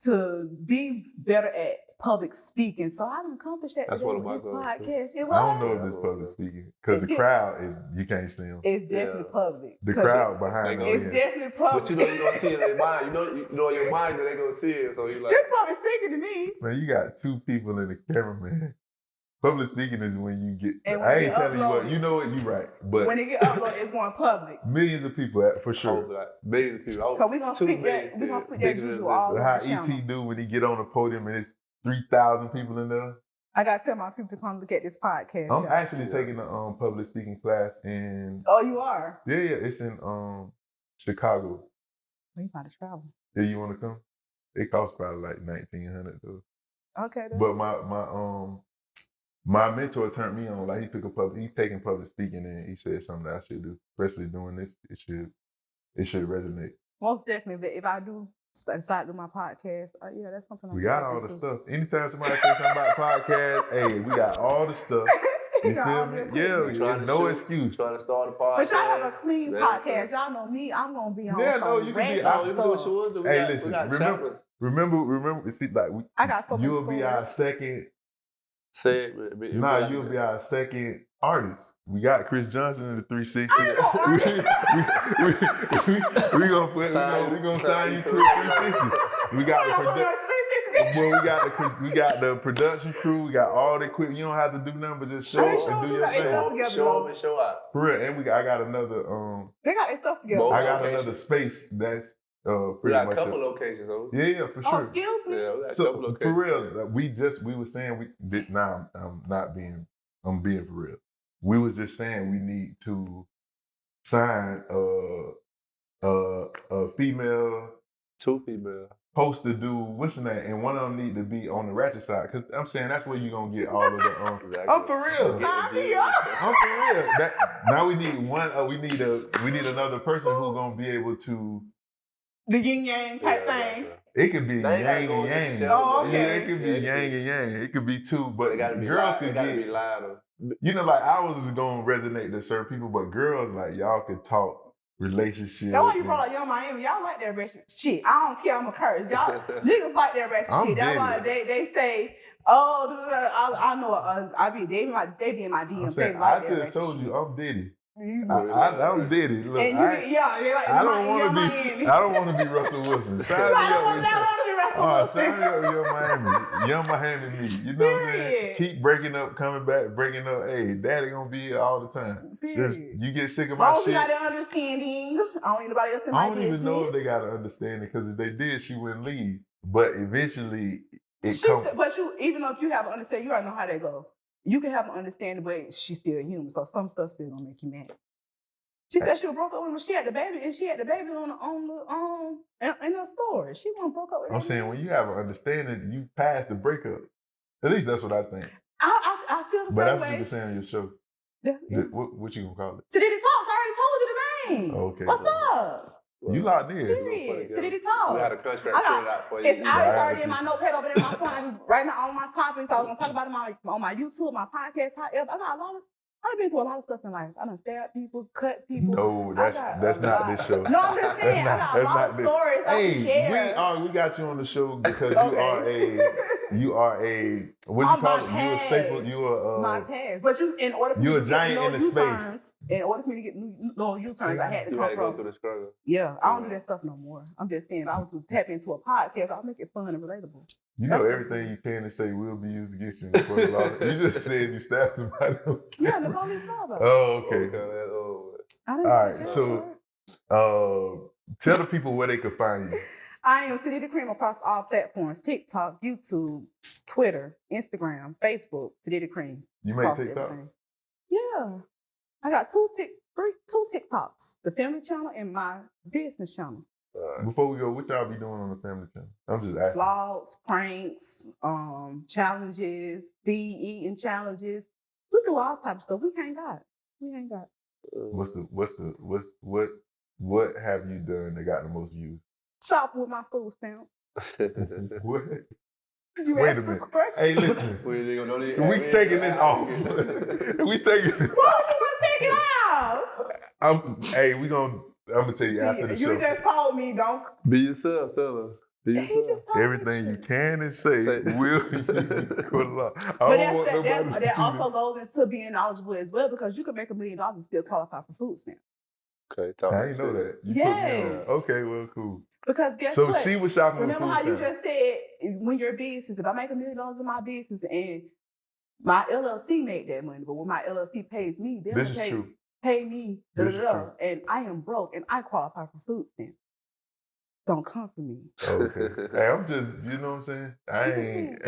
to be better at public speaking. So I've accomplished that. That's one of my goals. Podcast. I don't know if it's public speaking because the crowd is you can't see them. It's definitely public. The crowd behind them. It's definitely public. But you know you're gonna see it in their mind. You know in your mind that they gonna see it. So you like this public speaking to me. Man, you got two people in the camera, man. Public speaking is when you get. And I ain't telling you what. You know what? You right. But when it get uploaded, it's going public. Millions of people for sure. Millions of people. Because we're gonna speak that. We're gonna speak that juju all over how the channel. ET do when he get on the podium and it's 3,000 people in there. I gotta tell my people to come look at this podcast. I'm actually taking a public speaking class in. Oh, you are? Yeah, it's in Chicago. Well, you gotta travel. Yeah, you want to come? It costs probably like $1,900 though. Okay. But my mentor turned me on. Like he's taking public speaking and he said something that I should do, especially doing this. It should resonate. Most definitely. If I do decide to do my podcast, yeah, that's something. We got all the stuff. Anytime somebody says something about podcast, hey, we got all the stuff. You feel me? Yeah, no excuse. Trying to start a podcast. But y'all have a clean podcast. Y'all know me. I'm gonna be on some regular stuff. Hey, listen. Remember. See, like I got so many you'll be our second. Segment. You'll be our second artist. We got Chris Johnson in the 360. We gonna sign you to the 360. We got the production crew. We got all the equipment. You don't have to do nothing but just show up and do your thing. Show up and show out. For real. And I got another. They got their stuff together. I got another space that's. We got a couple locations, though. Yeah, for sure. Oh, excuse me. Yeah, we got a couple locations. For real, we were saying I'm being for real. We was just saying we need to sign a female. Two female. Supposed to do what's the name, and one of them need to be on the ratchet side. Cause I'm saying that's where you gonna get all of the. Exactly. I'm for real. I'm for real. Now we need one. We need another person who's gonna be able to. The yin yang type thing. It could be They yang gotta go and against yang. each other. Oh, okay. Yeah, it could be Yeah, yang and yang. It could be two, but They gotta be girls loud. They could gotta get. be louder. You know, like I was gonna resonate to certain people, but girls, like y'all could talk relationship. That's why you brought up Young Miami. Y'all like that ratchet shit. I don't care. I'm a curse. Y'all niggas like that ratchet I'm shit. That's why Diddy. they say, oh, I know. They be in my I'm DMs. saying, They like I that just ratchet told shit. you, I'm Diddy. You- I'm Diddy. Look, and you be, yeah, they like I don't Young want to Miami. be. I don't want to be Russell Wilson. Sign me I don't up. want to be Russell Wilson. Sign me up, Young Miami. Young Miami me. You know what I'm saying? Period. Keep breaking up, coming back, breaking up. Hey, daddy gonna be here all the time. Just, Period. you get sick of As my long as we shit. got that understanding, I don't need nobody else in my I don't business. even know if they got to understand it, because if they did, she wouldn't leave. But eventually, it She comes. said, but you, even though if you have an understanding, you already know how they go. You can have an understanding, but she's still human, so some stuff still gonna make you mad. She said she was broke up when she had the baby, and she had the baby on the in the store. She wasn't broke up with I'm that saying, man. when you have an understanding, you pass the breakup. At least that's what I think. I feel the But same that's what you way. can say on your show. Yeah. What you gonna call it? Sidity Talks. I already told you the name. Okay. What's up? You locked in. Period. Sidity We Talks. had a contract I got- printed out for you. It's already in my Right. notepad over there in my phone. I be writing out all my topics. I was gonna talk about them on my YouTube, my podcast, however. I got a lot of. I've been through a lot of stuff in life. I done stabbed people, cut people. No, I that's got a not lot. this show. No, I'm just saying. I got a lot of stories I can share. We got you on the show because Okay. you are a what you On call my it? You a staple. past. You a My past. But in order for me you a to get giant no in the space. U-turns, in order for me to get no U-turns, I had to You come had to go from. through the struggle. Yeah, I don't do that stuff no more. I'm just saying, if I was to tap into a podcast, I'll make it fun and relatable. You know everything you can to say will be used against you in the court of law. You just said you stabbed somebody. Yeah, the police know about it. Oh, okay. I didn't All go right, to jail so for it. tell the people where they could find you. I am Sidity Cream across all platforms: TikTok, YouTube, Twitter, Instagram, Facebook. Sidity Cream. You make across TikTok? everything. Yeah, I got two TikToks: the family channel and my business channel. Before we go, what y'all be doing on the family channel? I'm just asking. Vlogs, pranks, challenges, speed eating challenges. We do all types of stuff. We ain't got. What have you done that got the most views? Shop with my food stamp. What? You Wait a asked the minute. question. Hey, listen. We taking this off. We taking this Why off. would you want to take it out? I'm gonna tell you after the show. You just told me don't. Be yourself, tell her. Be He yourself. just told Everything me. you can and say will be quote law. But that also goes into being knowledgeable as well, because you can make $1 million and still qualify for food stamp. Okay, talk I that didn't know shit. that. You Yes. put me on. Okay, well, cool. Because guess So what? she was shopping with Remember food how you stamps. just said when your business, if I make $1 million in my business and my LLC made that money, but when my LLC pays me, they'll This is true. pay me, This is true. and I am broke and I qualify for food stamp. Don't come for me. Okay. Hey, I'm just, you know what I'm saying? I ain't,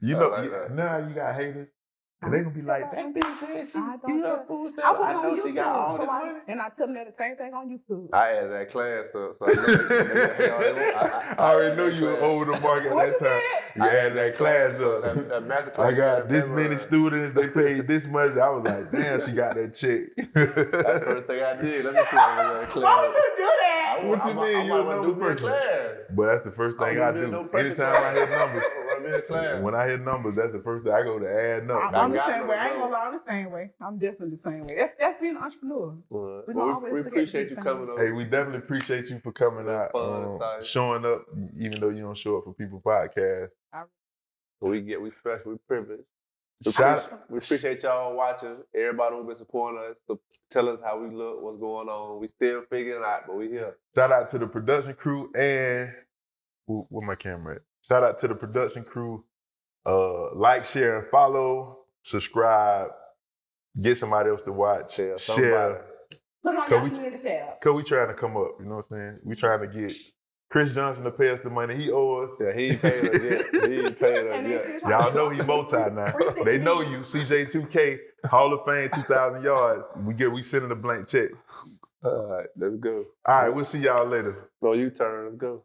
you know, like that. now you got haters. And they gonna be like, that bitch said she I don't give care. up food I stamp. put I it on know YouTube, she got all this so money. and I tell them that the same thing on YouTube. I added that class up, so I know I already know you were over the mark at What that you time. said? You added that class up. That master class. I got this many students, they paid this much. I was like, damn, she got that check. That's the first thing I did. Let me see that class. Why would you do that? What you mean? You a numbers person? But that's the first thing I do. Anytime I hear numbers, when I hear numbers, that's the first thing I go to add up. I'm the same way. I ain't gonna lie, I'm the same way. I'm definitely the same way. That's being an entrepreneur. We appreciate you coming over. Hey, we definitely appreciate you for coming out, showing up, even though you don't show up for People Podcast. We special, we privileged. We We appreciate y'all watching. Everybody who's been supporting us to tell us how we look, what's going on. We still figuring it out, but we here. Shout out to the production crew and where my camera at? Shout out to the production crew. Like, share, and follow. Subscribe. Get somebody else to watch. Share. Look on your community tab. Cause we trying to come up. You know what I'm saying? We trying to get Chris Johnson to pay us the money he owes us. Yeah, he ain't paid us yet. He ain't paid us yet. Y'all know he multi now. They know you. CJ2K, Hall of Fame, 2,000 yards. We sending a blank check. All right, let's go. All right, we'll see y'all later. No U-turn, let's go.